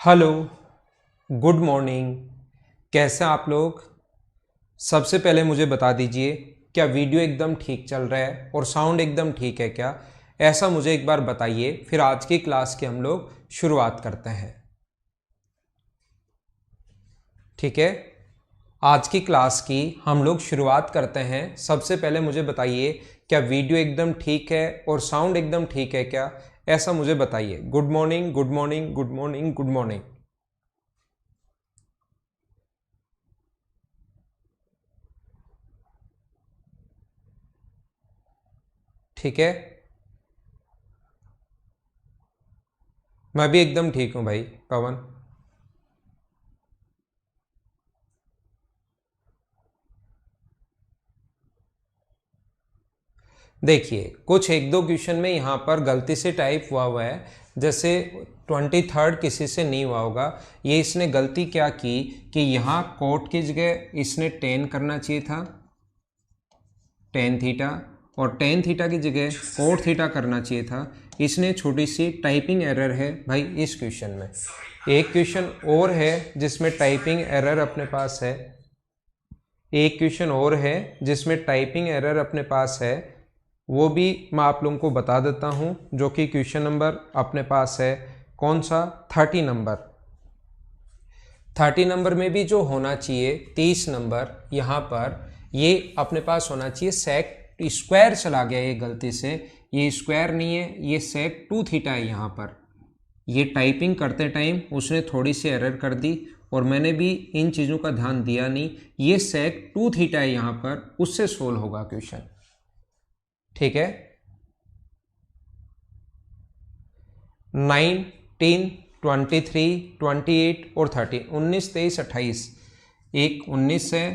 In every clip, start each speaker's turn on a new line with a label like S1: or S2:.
S1: Hello, good morning. कैसे हैं आप लोग? सबसे पहले मुझे बता दीजिए, क्या वीडियो एकदम ठीक चल रहा है और साउंड एकदम ठीक है क्या? ऐसा मुझे एक बार बताइए, फिर आज की क्लास की हम लोग शुरुआत करते हैं। ठीक है, आज की क्लास की हम लोग शुरुआत करते हैं। सबसे पहले मुझे बताइए, क्या वीडियो एकदम ठीक है और साउंड एकदम ठीक है क्या? ऐसा मुझे बताइए। Good morning, good morning, good morning, good morning. ठीक है, मैं भी एकदम ठीक हूं भाई पवन। देखिए, कुछ एक दो क्वेश्चन में यहाँ पर गलती से टाइप हुआ है, जैसे 23rd किसी से नहीं हुआ होगा। ये इसने गलती क्या की कि यहाँ कोट की जगह इसने टेन करना चाहिए था, टेन थीटा, और टेन थीटा की जगह कोट थीटा करना चाहिए था। इसने छोटी सी टाइपिंग एरर है भाई इस क्वेश्चन में। एक क्वेश्चन और है जिसमें टाइपिंग एरर अपने पास है, एक क्वेश्चन और है जिसमें टाइपिंग एरर अपने पास है, वो भी मैं आप लोगों को बता देता हूँ, जो कि क्वेश्चन नंबर अपने पास है कौन सा, 30 नंबर। 30 नंबर में भी जो होना चाहिए 30 नंबर, यहाँ पर ये अपने पास होना चाहिए सेक स्क्वायर, चला गया ये गलती से, ये स्क्वायर नहीं है, ये सेक 2 थीटा है। यहाँ पर ये टाइपिंग करते टाइम उसने थोड़ी सी एरर कर दी और मैंने भी इन चीज़ों का ध्यान दिया नहीं। ये सेक 2 थीटा है यहाँ पर, उससे सोल्व होगा क्वेश्चन। ठीक है, 19, 23, 28 और 30, 19, 23, 28। एक 19 है,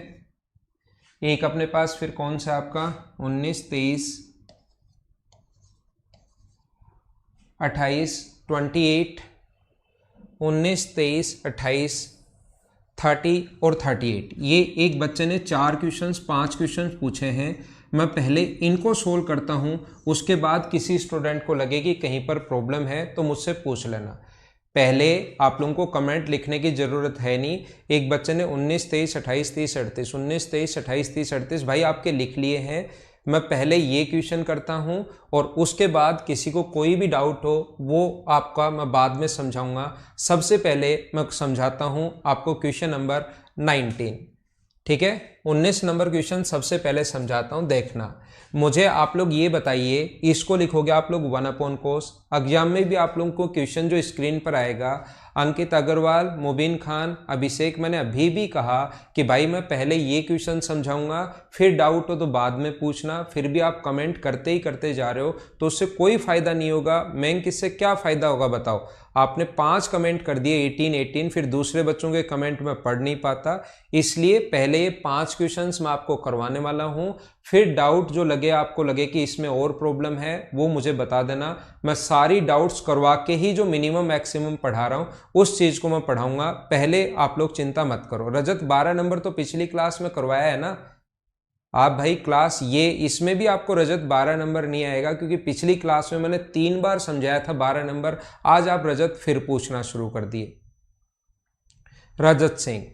S1: एक अपने पास फिर कौन सा आपका 19, 23, 28, 28, 19, 23, 28, 30 और 38। ये एक बच्चे ने 4 क्वेश्चंस 5 क्वेश्चंस पूछे हैं। मैं पहले इनको सोल्व करता हूं, उसके बाद किसी स्टूडेंट को लगे कि कहीं पर प्रॉब्लम है तो मुझसे पूछ लेना। पहले आप लोगों को कमेंट लिखने की ज़रूरत है नहीं। एक बच्चे ने 19, 23, 28, 30, 38, 19, 23, 28, 30, 38 भाई आपके लिख लिए हैं। मैं पहले ये क्वेश्चन करता हूं और उसके बाद किसी को कोई भी डाउट हो वो आपका मैं बाद में समझाऊंगा। सबसे पहले मैं समझाता हूं आपको क्वेश्चन नंबर 19। ठीक है, 19 नंबर क्वेश्चन सबसे पहले समझाता हूं, देखना। मुझे आप लोग ये बताइए, इसको लिखोगे आप लोग 1/cos। एग्जाम में भी आप लोगों को क्वेश्चन जो स्क्रीन पर आएगा, अंकित अग्रवाल, मुबीन खान, अभिषेक, मैंने अभी भी कहा कि भाई मैं पहले ये क्वेश्चन समझाऊंगा, फिर डाउट हो तो बाद में पूछना। फिर भी आप कमेंट करते ही करते जा रहे हो तो उससे कोई फायदा नहीं होगा। मैं किससे क्या फायदा होगा बताओ? आपने 5 कमेंट कर दिए 18 18, फिर दूसरे बच्चों के कमेंट में पढ़ नहीं पाता। इसलिए पहले ये 5 क्वेश्चंस मैं आपको करवाने वाला हूं, फिर डाउट जो लगे आपको लगे कि इसमें और प्रॉब्लम है वो मुझे बता देना। मैं सारी डाउट्स करवा के ही जो मिनिमम मैक्सिमम पढ़ा रहा हूं उस चीज को मैं पढ़ाऊंगा। पहले आप लोग चिंता मत करो। रजत 12 नंबर तो पिछली क्लास में करवाया है ना आप भाई क्लास, ये इसमें भी आपको रजत 12 नंबर नहीं आएगा, क्योंकि पिछली क्लास में मैंने 3 बार समझाया था 12 नंबर। आज आप रजत फिर पूछना शुरू कर दिए। रजत सिंह,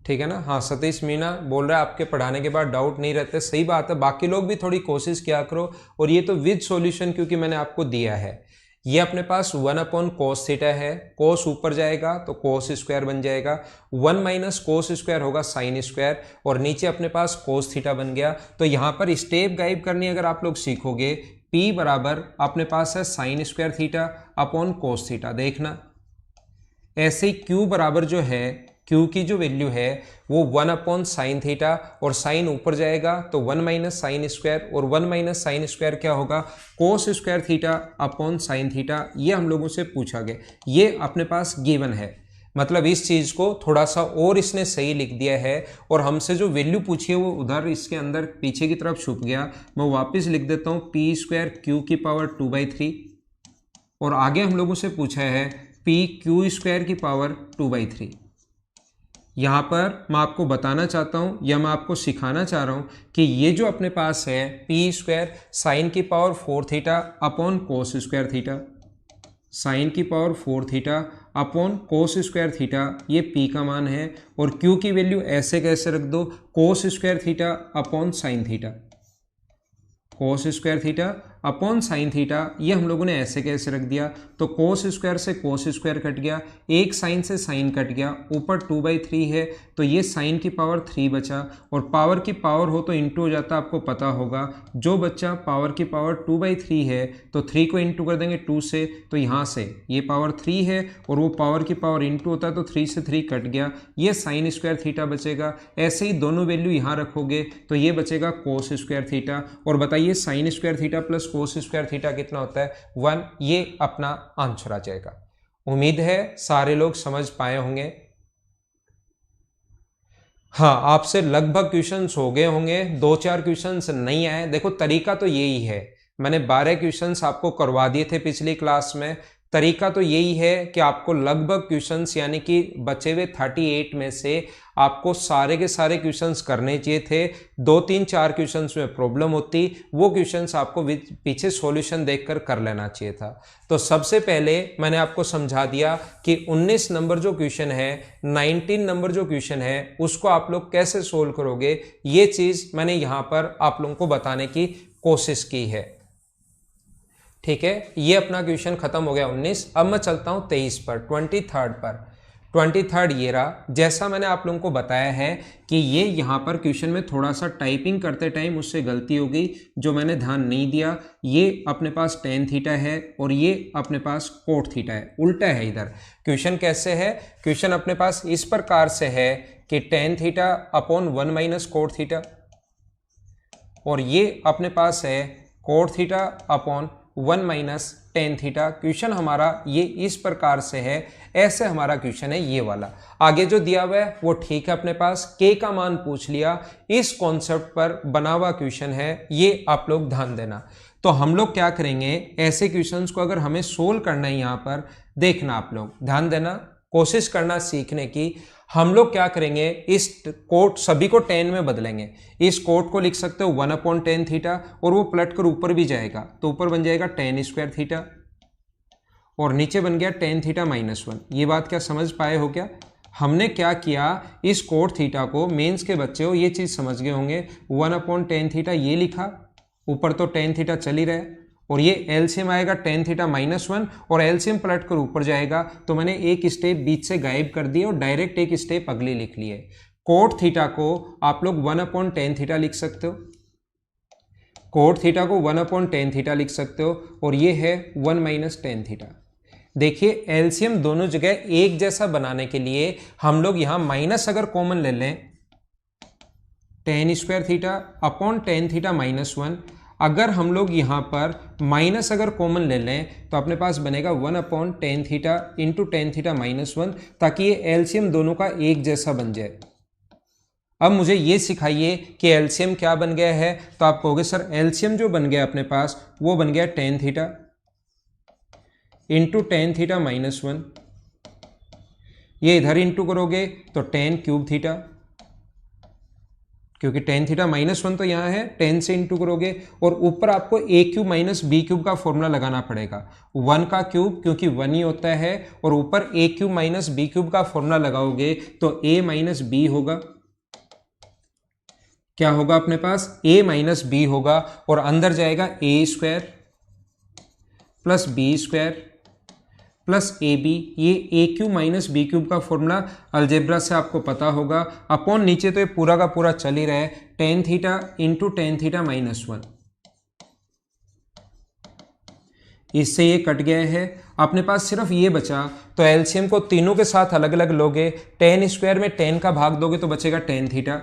S1: ठीक है ना? हाँ, सतीश मीना बोल रहा है आपके पढ़ाने के बाद डाउट नहीं रहते। सही बात है, बाकी लोग भी थोड़ी कोशिश किया करो। और ये तो विद सॉल्यूशन क्योंकि मैंने आपको दिया है। ये अपने पास 1/cos थीटा है, cos ऊपर जाएगा तो cos स्क्वायर बन जाएगा, 1 - cos स्क्वायर होगा sin स्क्वायर, और नीचे अपने पास cos थीटा बन गया। तो यहाँ पर स्टेप गाइड करनी अगर आप लोग सीखोगे, P बराबर अपने पास है sin square theta upon cos theta. देखना ऐसे ही Q बराबर जो है, Q की जो वैल्यू है वो 1/sin थीटा, और sin ऊपर जाएगा तो 1 - sin स्क्वायर, और 1 - sin स्क्वायर क्या होगा, cos square theta upon sin theta. ये हम लोगों से पूछा गया, ये अपने पास गिवन है। मतलब इस चीज को थोड़ा सा और इसने सही लिख दिया है, और हमसे जो वैल्यू पूछी है वो उधर इसके अंदर पीछे की तरफ छुप गया। मैं वापस लिख देता हूँ, पी स्क्वायर Q की पावर 2/3, और आगे हम लोगों से पूछा है पी क्यू स्क्वायर की पावर 2/3। यहाँ पर मैं आपको बताना चाहता हूँ या मैं आपको सिखाना चाह रहा हूँ कि ये जो अपने पास है पी स्क्वायर साइन की power 4 theta upon cos square theta, sine की power 4 theta upon cos square theta, ये पी का मान है। और क्यू की वैल्यू ऐसे कैसे रख दो, कोस square theta upon sine theta, कोस square theta upon sine theta, ये हम लोगों ने ऐसे कैसे रख दिया, तो कोस स्क्वायर से कोस स्क्वायर कट गया, एक साइन से साइन कट गया, ऊपर 2/3 है तो ये साइन की पावर 3 बचा। और पावर की पावर हो तो इंटू हो जाता, आपको पता होगा। जो बच्चा पावर की पावर 2/3 है तो 3 को इंटू कर देंगे 2 से, तो यहाँ से ये पावर 3 है और वो पावर की पावर इंटू होता है तो 3 से 3 कट गया, ये साइन स्क्वायर थीटा बचेगा। ऐसे ही दोनों वैल्यू यहाँ रखोगे तो ये बचेगा कोस स्क्वायर थीटा। और बताइए sign square theta plus cos square theta कितना होता है, 1। ये अपना आंसर आ जाएगा। उम्मीद है सारे लोग समझ पाए होंगे। हाँ, आपसे लगभग क्वेश्चंस हो गए होंगे, 2-4 क्वेश्चंस नहीं आए। देखो तरीका तो यही है, मैंने 12 क्वेश्चंस आपको करवा दिए थे पिछली क्लास में। तरीका तो यही है कि आपको लगभग क्वेश्चंस यानी कि बचे हुए 38 में से आपको सारे के सारे क्वेश्चंस करने चाहिए थे। 2-3-4 क्वेश्चंस में प्रॉब्लम होती, वो क्वेश्चंस आपको पीछे सॉल्यूशन देखकर कर लेना चाहिए था। तो सबसे पहले मैंने आपको समझा दिया कि 19 नंबर जो क्वेश्चन है, 19 नंबर जो क्वेश्चन है, उसको आप लोग कैसे सोल्व करोगे, ये चीज मैंने यहां पर आप लोगों को बताने की कोशिश की है। ठीक है, ये अपना क्वेश्चन खत्म हो गया 19। अब मैं चलता हूं 23 पर, 23rd पर। 23rd ये रहा। जैसा मैंने आप लोगों को बताया है कि ये यहाँ पर क्वेश्चन में थोड़ा सा टाइपिंग करते टाइम उससे गलती हो गई, जो मैंने ध्यान नहीं दिया। ये अपने पास tan थीटा है और ये अपने पास cot थीटा है, उल्टा है इधर। क्वेश्चन कैसे है, क्वेश्चन अपने पास इस प्रकार से है कि tan theta upon 1 minus cot theta, और ये अपने पास है cot theta upon 1 minus tan theta. Question हमारा ये इस प्रकार से है, ऐसे हमारा क्वेश्चन है ये वाला। आगे जो दिया हुआ है वो ठीक है, अपने पास के का मान पूछ लिया, इस कॉन्सेप्ट पर बना हुआ क्वेश्चन है, ये आप लोग ध्यान देना। तो हम लोग क्या करेंगे, ऐसे क्वेश्चंस को अगर हमें सोल्व करना है, यहां पर देखना, आप लोग ध्यान देना, कोशिश करना सीखने की। हम लोग क्या करेंगे, इस कोट सभी को tan में बदलेंगे। इस कोट को लिख सकते हो 1/tan थीटा, और वो पलट कर ऊपर भी जाएगा तो ऊपर बन जाएगा tan स्क्वायर थीटा, और नीचे बन गया tan थीटा -1। ये बात क्या समझ पाए हो क्या? हमने क्या किया, इस कोट थीटा को, मेंस के बच्चे हो ये चीज समझ गए होंगे, 1/tan थीटा ये लिखा, ऊपर तो tan थीटा चल ही रहा है, और ये एलसीएम आएगा tan थीटा -1, और एलसीएम पलट कर ऊपर जाएगा, तो मैंने एक स्टेप बीच से गायब कर दिया और डायरेक्ट एक स्टेप अगली लिख लिए। कोट थीटा को आप लोग 1/tan थीटा लिख सकते हो, कोट थीटा को 1/tan थीटा लिख सकते हो, और ये है 1 माइनस tan थीटा। देखिए एलसीएम दोनों जगह एक जैसा बनाने के लिए हम लोग यहां माइनस अगर कॉमन ले लें, tan square theta upon tan theta -1, अगर हम लोग यहां पर माइनस अगर कॉमन ले लें तो अपने पास बनेगा 1/tan theta into tan theta -1, ताकि ये एलसीएम दोनों का एक जैसा बन जाए। अब मुझे ये सिखाइए कि एलसीएम क्या बन गया है, तो आप कहोगे सर एलसीएम जो बन गया अपने पास वो बन गया tan theta into tan theta -1, ये इधर इंटू करोगे तो tan क्यूब थीटा, क्योंकि tan थीटा -1 तो यहाँ है, tan से इंटू करोगे, और ऊपर आपको a cube minus B cube का फॉर्मूला लगाना पड़ेगा। 1 का क्यूब क्योंकि 1 ही होता है, और ऊपर a cube minus B cube का फॉर्मूला लगाओगे तो a माइनस बी होगा। क्या होगा अपने पास, a माइनस बी होगा, और अंदर जाएगा a square plus B square plus A B. ये A cube minus B cube का फॉर्मूला अलजेब्रा से आपको पता होगा। अपॉन नीचे तो ये पूरा का पूरा चल ही रहा है, tan theta into tan theta -1, इससे ये कट गया है, अपने पास सिर्फ ये बचा। तो एलसीएम को तीनों के साथ अलग अलग लोगे, tan स्क्वायर में tan का भाग दोगे तो बचेगा tan थीटा।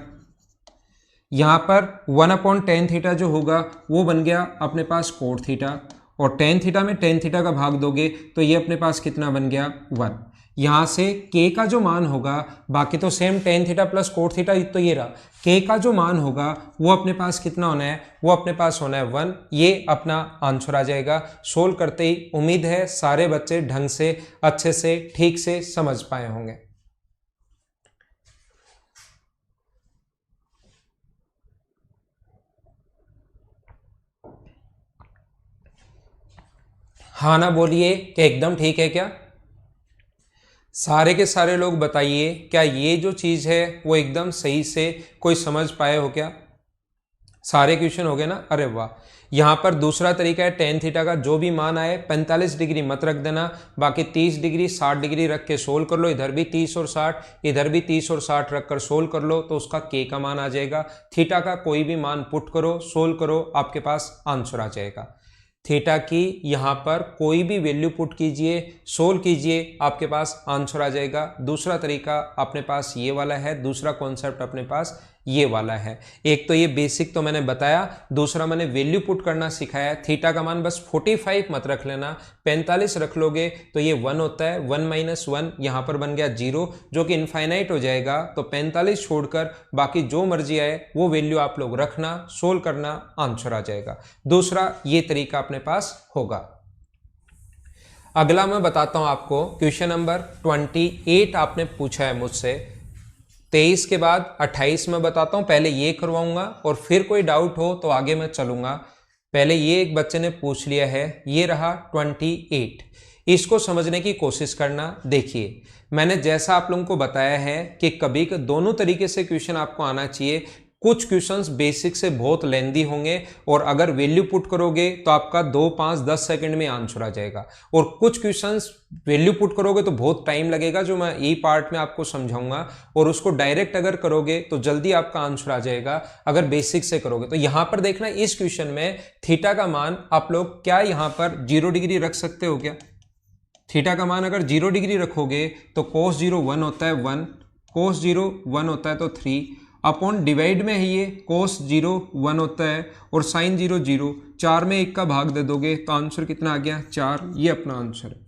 S1: यहां पर 1/tan थीटा जो होगा वो बन गया अपने पास कोट थीटा, और tan थीटा में tan थीटा का भाग दोगे तो ये अपने पास कितना बन गया 1। यहां से k का जो मान होगा, बाकी तो same tan theta plus cot theta, तो ये रहा, k का जो मान होगा वो अपने पास कितना होना है, वो अपने पास होना है 1। ये अपना आंसर आ जाएगा। सोल्व करते ही उम्मीद है सारे बच्चे ढंग से अच्छे से ठीक से समझ पाए होंगे। हाँ ना बोलिए कि एकदम ठीक है क्या? सारे के सारे लोग बताइए, क्या ये जो चीज़ है वो एकदम सही से कोई समझ पाए हो क्या? सारे क्वेश्चन हो गए ना? अरे वाह। यहाँ पर दूसरा तरीका है, टेन थीटा का जो भी मान आए 45 डिग्री मत रख देना, बाकी 30 डिग्री 60 डिग्री रख के सोल्व कर लो। इधर भी 30 और 60, इधर भी 30 और 60 रख कर सोल्व कर लो तो उसका के का मान आ जाएगा। थीटा का कोई भी मान पुट करो, सोल्व करो, आपके पास आंसर आ जाएगा। थीटा की यहाँ पर कोई भी वैल्यू पुट कीजिए, सोल्व कीजिए, आपके पास आंसर आ जाएगा। दूसरा तरीका अपने पास ये वाला है, दूसरा कॉन्सेप्ट अपने पास ये वाला है। एक तो ये बेसिक तो मैंने बताया, दूसरा मैंने वैल्यू पुट करना सिखाया। थीटा का मान बस 45 मत रख लेना, 45 रख लोगे तो ये 1 होता है, 1 माइनस 1 यहाँ पर बन गया 0 जो कि इनफाइनाइट हो जाएगा। तो 45 छोड़कर बाकी जो मर्जी आए वो वैल्यू आप लोग रखना, सोल्व करना, आंसर आ जाएगा। दूसरा ये तरीका अपने पास होगा। अगला मैं बताता हूं आपको, क्वेश्चन नंबर 28 आपने पूछा है मुझसे। 23 के बाद 28 में बताता हूं, पहले ये करवाऊंगा और फिर कोई डाउट हो तो आगे मैं चलूंगा। पहले ये एक बच्चे ने पूछ लिया है, ये रहा 28। इसको समझने की कोशिश करना। देखिए मैंने जैसा आप लोगों को बताया है कि कभी दोनों तरीके से क्वेश्चन आपको आना चाहिए। कुछ क्वेश्चंस बेसिक से बहुत लेंदी होंगे और अगर वैल्यू पुट करोगे तो आपका 2, 5, 10 सेकंड में आंसर आ जाएगा, और कुछ क्वेश्चंस वैल्यू पुट करोगे तो बहुत टाइम लगेगा, जो मैं यही पार्ट में आपको समझाऊंगा, और उसको डायरेक्ट अगर करोगे तो जल्दी आपका आंसर आ जाएगा अगर बेसिक से करोगे। तो यहां पर देखना, इस क्वेश्चन में थीटा का मान आप लोग क्या यहां पर 0 डिग्री रख सकते हो क्या? थीटा का मान अगर 0 डिग्री रखोगे तो cos 0 1 होता है 1, cos 0 1 होता है तो 3 अपॉन डिवाइड में है, ये cos 0 1 होता है और sin 0 0, 4 में 1 का भाग दे दोगे तो आंसर कितना आ गया? 4। ये अपना आंसर है।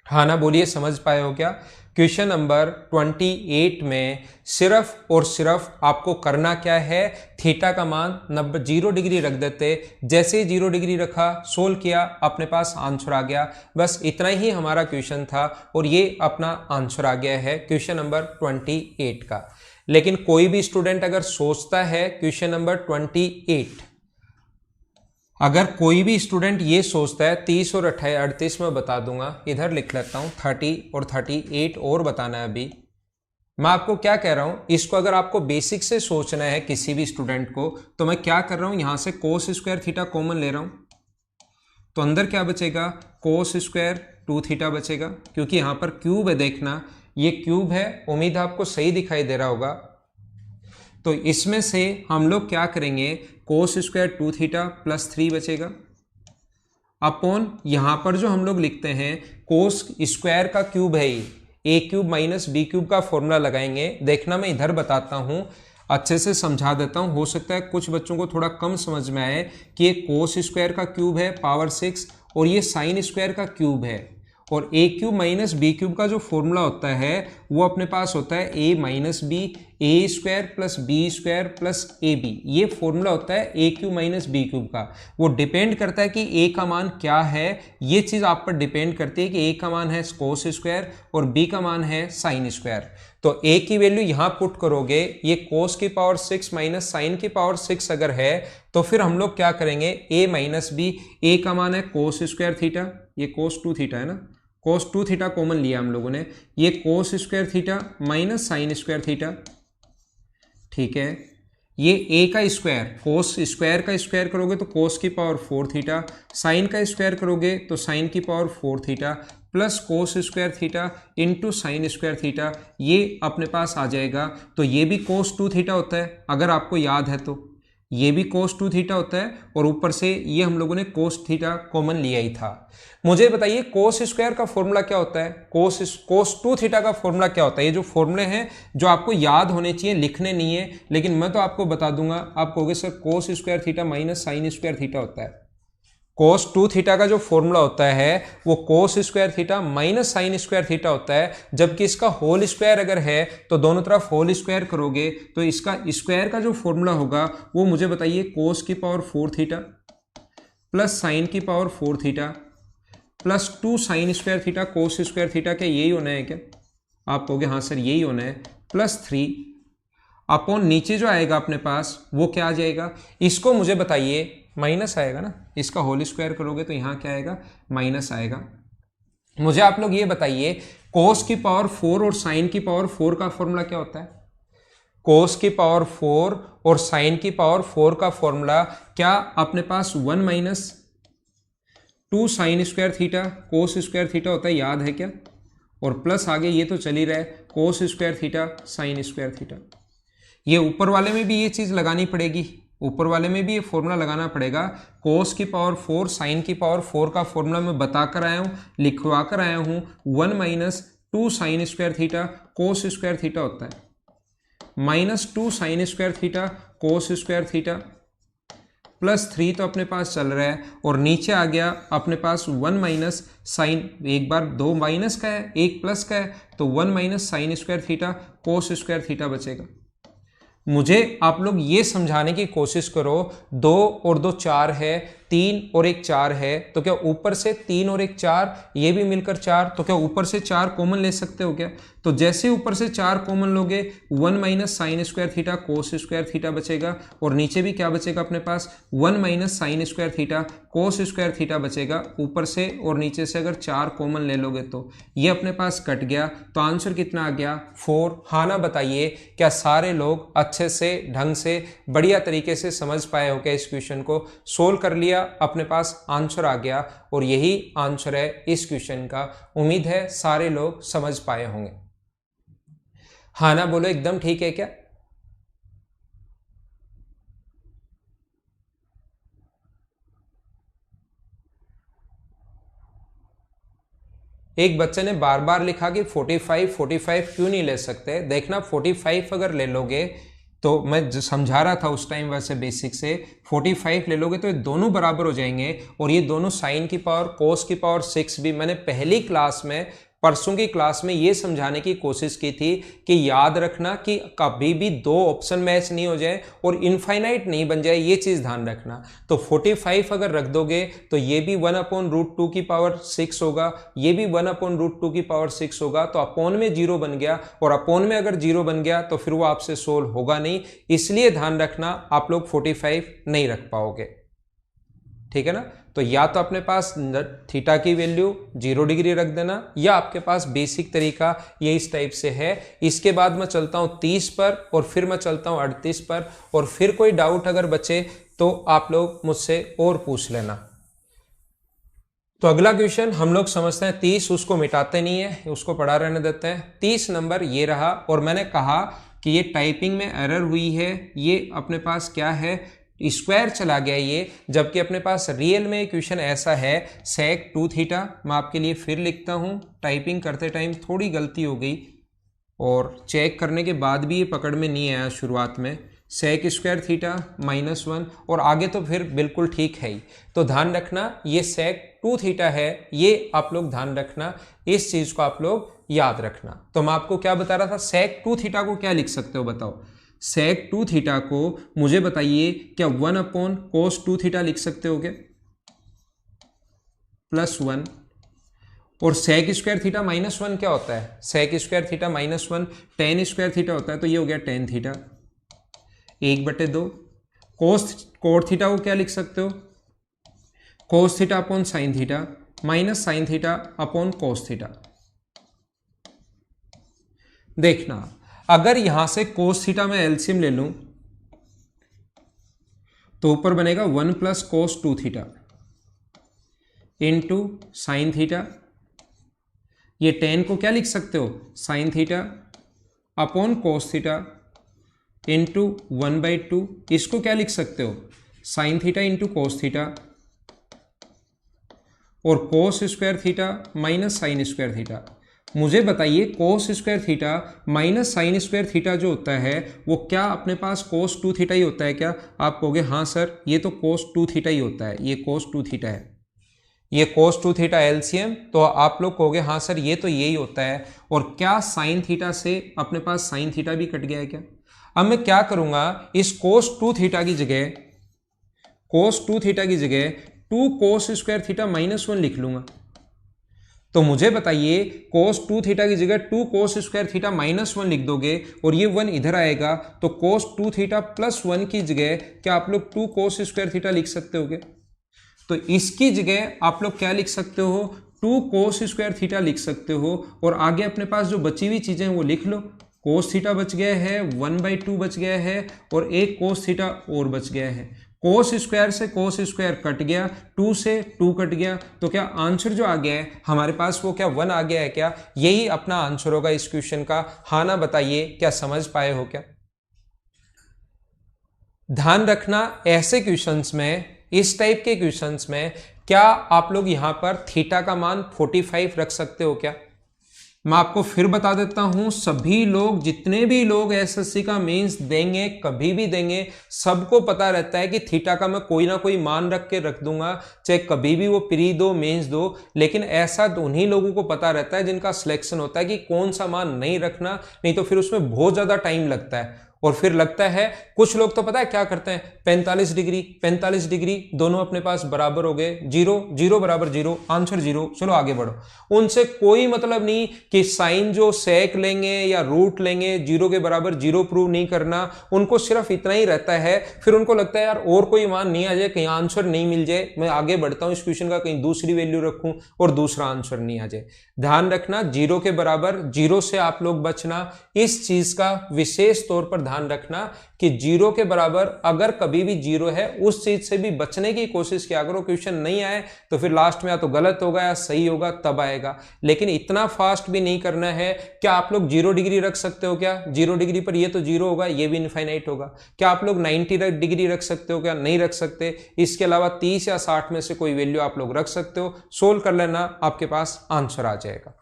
S1: हाँ ना बोलिए, समझ पाए हो क्या? क्वेश्चन नंबर 28 में सिर्फ और सिर्फ आपको करना क्या है, थीटा का मान 0 डिग्री रख देते, जैसे ही 0 डिग्री रखा, सोल्व किया, अपने पास आंसर आ गया। बस इतना ही हमारा क्वेश्चन था और ये अपना आंसर आ गया है क्वेश्चन नंबर 28 का। लेकिन कोई भी स्टूडेंट अगर सोचता है क्वेश्चन नंबर 28, अगर कोई भी स्टूडेंट ये सोचता है 30 और 38 में बता दूंगा, इधर लिख लेता हूं 30 और 38 और बताना है। अभी मैं आपको क्या कह रहा हूं, इसको अगर आपको बेसिक से सोचना है किसी भी स्टूडेंट को, तो मैं क्या कर रहा हूं, यहां से कोस स्क्वायर थीटा कॉमन ले रहा हूं, तो अंदर क्या बचेगा? कोस स्क्वायर 2 थीटा बचेगा, क्योंकि यहां पर क्यूब है, देखना ये क्यूब है, उम्मीद है आपको सही दिखाई दे रहा होगा। तो इसमें से हम लोग क्या करेंगे, कोस स्क्वायर 2 थीटा प्लस 3 बचेगा अपॉन यहां पर जो हम लोग लिखते हैं कोस स्क्वायर का क्यूब है, A cube minus B cube का फॉर्मूला लगाएंगे। देखना मैं इधर बताता हूं, अच्छे से समझा देता हूं, हो सकता है कुछ बच्चों को थोड़ा कम समझ में आए कि ये कोस स्क्वायर का क्यूब है पावर 6 और ये साइन स्क्वायर का क्यूब है, और ए क्यूब माइनस बी क्यूब का जो फॉर्मूला होता है वो अपने पास होता है A minus B, A square plus B square plus A B. ये फॉर्मूला होता है A cube minus B cube का। वो डिपेंड करता है कि ए का मान क्या है, ये चीज़ आप पर डिपेंड करती है कि ए का मान है कोस स्क्वायर और बी का मान है साइन स्क्वायर। तो ए की वैल्यू यहाँ पुट करोगे, ये कोस की पावर 6 माइनस साइन की पावर 6 अगर है तो फिर हम लोग क्या करेंगे, ए माइनस बी, ए का मान है कोस स्क्वायर थीटा, ये कोस 2 थीटा है ना, कोस 2 थीटा कॉमन लिया हम लोगों ने, ये कोस square theta minus sign square theta, ठीक है। ये ए का स्क्वायर, कोस स्क्वायर का स्क्वायर करोगे तो कोस की पावर 4 थीटा, साइन का स्क्वायर करोगे तो साइन की power 4 theta plus cos square theta into sine square theta, ये अपने पास आ जाएगा। तो ये भी कोस 2 थीटा होता है, अगर आपको याद है तो ये भी कोस 2 थीटा होता है, और ऊपर से ये हम लोगों ने कोस थीटा कॉमन लिया ही था। मुझे बताइए कोस स्क्वायर का फॉर्मूला क्या होता है, कोस 2 थीटा का फॉर्मूला क्या होता है? ये जो फॉर्मूले हैं जो आपको याद होने चाहिए, लिखने नहीं है, लेकिन मैं तो आपको बता दूंगा। आप कहोगे सर कोस square theta minus sign square theta होता है। कोस 2 थीटा का जो फॉर्मूला होता है वो कोस square theta minus sign square theta होता है, जबकि इसका होल स्क्वायर अगर है तो दोनों तरफ होल स्क्वायर करोगे तो इसका स्क्वायर का जो फॉर्मूला होगा वो मुझे बताइए, कोस की पावर 4 थीटा प्लस साइन की power 4 theta plus 2 sign square theta cos square theta, क्या यही होना है क्या? आप कहोगे हाँ सर यही होना है, प्लस 3 अपॉन नीचे जो आएगा अपने पास वो क्या आ जाएगा? इसको मुझे बताइए माइनस आएगा ना, इसका होल स्क्वायर करोगे तो यहाँ क्या आएगा, माइनस आएगा। मुझे आप लोग ये बताइए कोस की पावर 4 और साइन की पावर 4 का फॉर्मूला क्या होता है? कोस की पावर 4 और साइन की पावर 4 का फॉर्मूला क्या अपने पास 1 minus 2 sign square theta cos square theta होता है, याद है क्या? और प्लस आगे ये तो चल ही रहा है कोस square theta sign square theta. ये ऊपर वाले में भी ये चीज लगानी पड़ेगी, ऊपर वाले में भी ये फॉर्मूला लगाना पड़ेगा। कोस की पावर 4 साइन की पावर 4 का फॉर्मूला मैं बता कर आया हूं, लिखवा कर आया हूं, 1 minus 2 sign square theta cos square theta होता है, minus 2 sign square theta cos square theta plus 3 तो अपने पास चल रहा है, और नीचे आ गया अपने पास 1 माइनस साइन, एक बार 2 माइनस का है एक प्लस का है, तो 1 minus sign square theta cos square theta बचेगा। मुझे आप लोग ये समझाने की कोशिश करो 2 और 2 4 है, 3 और 1 4 है, तो क्या ऊपर से 3 और 1 4 ये भी मिलकर 4, तो क्या ऊपर से 4 कॉमन ले सकते हो क्या? तो जैसे ऊपर से 4 कॉमन लोगे 1 minus sign square theta cos square theta बचेगा, और नीचे भी क्या बचेगा अपने पास 1 minus sign square theta cos square theta बचेगा। ऊपर से और नीचे से अगर 4 कॉमन ले लोगे तो ये अपने पास कट गया, तो आंसर कितना आ गया 4। हाँ ना बताइए, क्या सारे लोग अच्छे से ढंग से बढ़िया तरीके से समझ पाए हो क्या? इस क्वेश्चन को सोल्व कर लिया, अपने पास आंसर आ गया, और यही आंसर है इस क्वेश्चन का। उम्मीद है सारे लोग समझ पाए होंगे। हाँ ना बोलो, एकदम ठीक है क्या? एक बच्चे ने बार बार लिखा कि 45 क्यों नहीं ले सकते। देखना 45 अगर ले लोगे तो मैं जो समझा रहा था उस टाइम वैसे बेसिक से, 45 ले लोगे तो ये दोनों बराबर हो जाएंगे, और ये दोनों साइन की पावर कोस की पावर 6 भी मैंने पहली क्लास में परसों की क्लास में ये समझाने की कोशिश की थी कि याद रखना कि कभी भी 2 ऑप्शन मैच नहीं हो जाए और इनफाइनाइट नहीं बन जाए, ये चीज ध्यान रखना। तो 45 अगर रख दोगे तो ये भी 1/√2 की पावर 6 होगा, ये भी 1/√2 की पावर 6 होगा, तो अपोन में 0 बन गया, और अपोन में अगर 0 बन गया तो फिर वो आपसे सोल्व होगा नहीं, इसलिए ध्यान रखना आप लोग 45 नहीं रख पाओगे, ठीक है ना? तो या तो अपने पास थीटा की वैल्यू 0 डिग्री रख देना, या आपके पास बेसिक तरीका ये इस टाइप से है। इसके बाद मैं चलता हूं 30 पर, और फिर मैं चलता हूं 38 पर, और फिर कोई डाउट अगर बचे तो आप लोग मुझसे और पूछ लेना। तो अगला क्वेश्चन हम लोग समझते हैं 30, उसको मिटाते नहीं है, उसको पढ़ा रहने देते हैं। 30 नंबर ये रहा, और मैंने कहा कि ये टाइपिंग में एरर हुई है, ये अपने पास क्या है, स्क्वायर चला गया ये, जबकि अपने पास रियल में क्वेश्चन ऐसा है sec 2 थीटा। मैं आपके लिए फिर लिखता हूं, टाइपिंग करते टाइम थोड़ी गलती हो गई और चेक करने के बाद भी ये पकड़ में नहीं आया शुरुआत में, sec स्क्वायर थीटा -1, और आगे तो फिर बिल्कुल ठीक है ही। तो ध्यान रखना ये sec 2 थीटा है, ये आप लोग ध्यान रखना, इस चीज को आप लोग याद रखना। तो मैं आपको क्या बता रहा था, sec 2 थीटा को क्या लिख सकते हो बताओ? sec 2 थीटा को मुझे बताइए क्या 1/cos 2 थीटा लिख सकते हो क्या? +1, और sec स्क्वायर थीटा -1 क्या होता है? sec square theta -1 tan square theta होता है, तो ये हो गया tan थीटा 1/2। cos थीटा को क्या लिख सकते हो? cos theta upon sine theta minus sine theta upon cos theta. देखना अगर यहां से cos थीटा में एलसीएम ले लूं तो ऊपर बनेगा 1 + cos 2 theta into sine theta. ये tan को क्या लिख सकते हो? Sine theta upon cos theta into 1/2। इसको क्या लिख सकते हो? Sine theta into cos theta, और cos square theta minus sign square theta. मुझे बताइए cos square theta minus sign square theta जो होता है वो क्या अपने पास cos 2 थीटा ही होता है क्या? आप कहोगे हाँ सर ये तो cos 2 थीटा ही होता है, ये cos 2 थीटा है, ये cos 2 थीटा एलसीएम, तो आप लोग कहोगे हाँ सर ये तो यही होता है। और क्या साइन थीटा से अपने पास साइन थीटा भी कट गया है क्या? अब मैं क्या करूंगा, इस cos 2 थीटा की जगह 2 cos स्क्वायर थीटा -1 लिख लूंगा। तो मुझे बताइए cos 2 थीटा की जगह 2 cos स्क्वायर थीटा माइनस 1 लिख दोगे और ये 1 इधर आएगा, तो cos 2 थीटा प्लस 1 की जगह क्या आप लोग 2 cos स्क्वायर थीटा लिख सकते होगे? तो इसकी जगह आप लोग क्या लिख सकते हो? 2 cos स्क्वायर थीटा लिख सकते हो और आगे अपने पास जो बची हुई चीजें हैं वो लिख लो। cos थीटा बच गया है, 1/2 बच गया है और एक cos थीटा और बच गया है। cos स्क्वायर से cos स्क्वायर कट गया, 2 से 2 कट गया, तो क्या आंसर जो आ गया है हमारे पास वो क्या 1 आ गया है क्या? यही अपना आंसर होगा इस क्वेश्चन का। हाँ ना बताइए, क्या समझ पाए हो क्या? ध्यान रखना ऐसे क्वेश्चंस में, इस टाइप के क्वेश्चंस में क्या आप लोग यहां पर थीटा का मान 45 रख सकते हो क्या? मैं आपको फिर बता देता हूं, सभी लोग, जितने भी लोग एसएससी का मेंस देंगे, कभी भी देंगे, सबको पता रहता है कि थीटा का मैं कोई ना कोई मान रख के रख दूंगा, चाहे कभी भी वो प्री दो मेंस दो। लेकिन ऐसा तो उन्हीं लोगों को पता रहता है जिनका सिलेक्शन होता है कि कौन सा मान नहीं रखना, नहीं तो फिर उसमें बहुत ज्यादा टाइम लगता है। और फिर लगता है कुछ लोग तो पता है क्या करते हैं, 45 डिग्री दोनों अपने पास बराबर हो गए, 0 0 बराबर 0, आंसर 0, चलो आगे बढ़ो। उनसे कोई मतलब नहीं कि साइन जो सेक लेंगे या रूट लेंगे, 0 के बराबर 0 प्रूव नहीं करना, उनको सिर्फ इतना ही रहता है। फिर उनको लगता है यार और कोई मान नहीं आ जाए, कहीं आंसर नहीं मिल जाए, मैं आगे बढ़ता हूं इस क्वेश्चन का, कहीं दूसरी वैल्यू रखूं और दूसरा आंसर नहीं आ जाए। ध्यान रखना 0 के बराबर 0 से आप लोग बचना, इस चीज का विशेष तौर पर ध्यान रखना कि 0 के बराबर अगर कभी भी 0 है उस चीज से भी बचने की कोशिश किया करो। क्वेश्चन नहीं आए तो फिर लास्ट में या तो गलत होगा या सही होगा, तब आएगा। लेकिन इतना फास्ट भी नहीं करना है। क्या आप लोग 0 डिग्री रख सकते हो क्या? 0 डिग्री पर ये तो 0 होगा, ये भी इनफाइनाइट होगा। क्या आप लोग 90 डिग्री रख सकते हो क्या? नहीं रख सकते। इसके अलावा 30 या 60 में से कोई वैल्यू आप लोग रख सकते हो। सोल्व कर लेना, आपके पास आंसर आ जाएगा।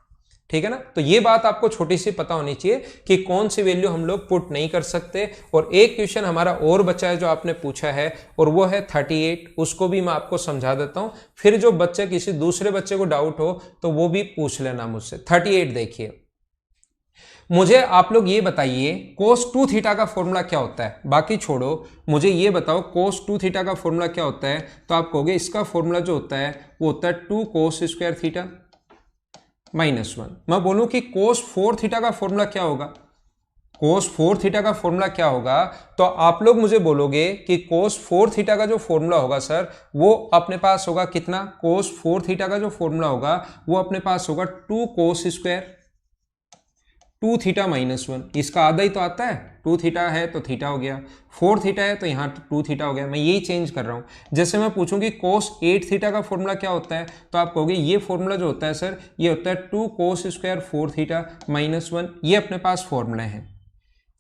S1: ठीक है ना? तो ये बात आपको छोटी सी पता होनी चाहिए कि कौन सी वैल्यू हम लोग पुट नहीं कर सकते। और एक क्वेश्चन हमारा और बचा है जो आपने पूछा है, और वो है 38। उसको भी मैं आपको समझा देता हूं, फिर जो बच्चे, किसी दूसरे बच्चे को डाउट हो तो वो भी पूछ लेना मुझसे। 38 देखिए, मुझे आप लोग ये बताइए cos 2 थीटा का फॉर्मूला क्या होता है? बाकी छोड़ो, मुझे ये बताओ cos 2 थीटा का फॉर्मूला क्या होता है? तो आप कहोगे इसका फॉर्मूला जो होता है वो होता है 2 cos स्क्वायर थीटा -1। मैं बोलूं कि cos 4 थीटा का फॉर्मूला क्या होगा? cos 4 थीटा का फॉर्मूला क्या होगा? तो आप लोग मुझे बोलोगे कि cos 4 थीटा का जो फॉर्मूला होगा सर, वो अपने पास होगा कितना? cos 4 थीटा का जो फॉर्मूला होगा वो अपने पास होगा 2 cos स्क्वायर 2 थीटा -1। इसका आधा ही तो आता है, 2 थीटा है तो थीटा हो गया, 4 थीटा है तो यहाँ 2 थीटा हो गया। मैं यही चेंज कर रहा हूँ। जैसे मैं पूछूं कि cos 8 थीटा का फॉर्मूला क्या होता है, तो आप कहोगे ये फॉर्मूला जो होता है सर, ये होता है 2 cos स्क्वायर 4 थीटा -1। ये अपने पास फॉर्मूला है,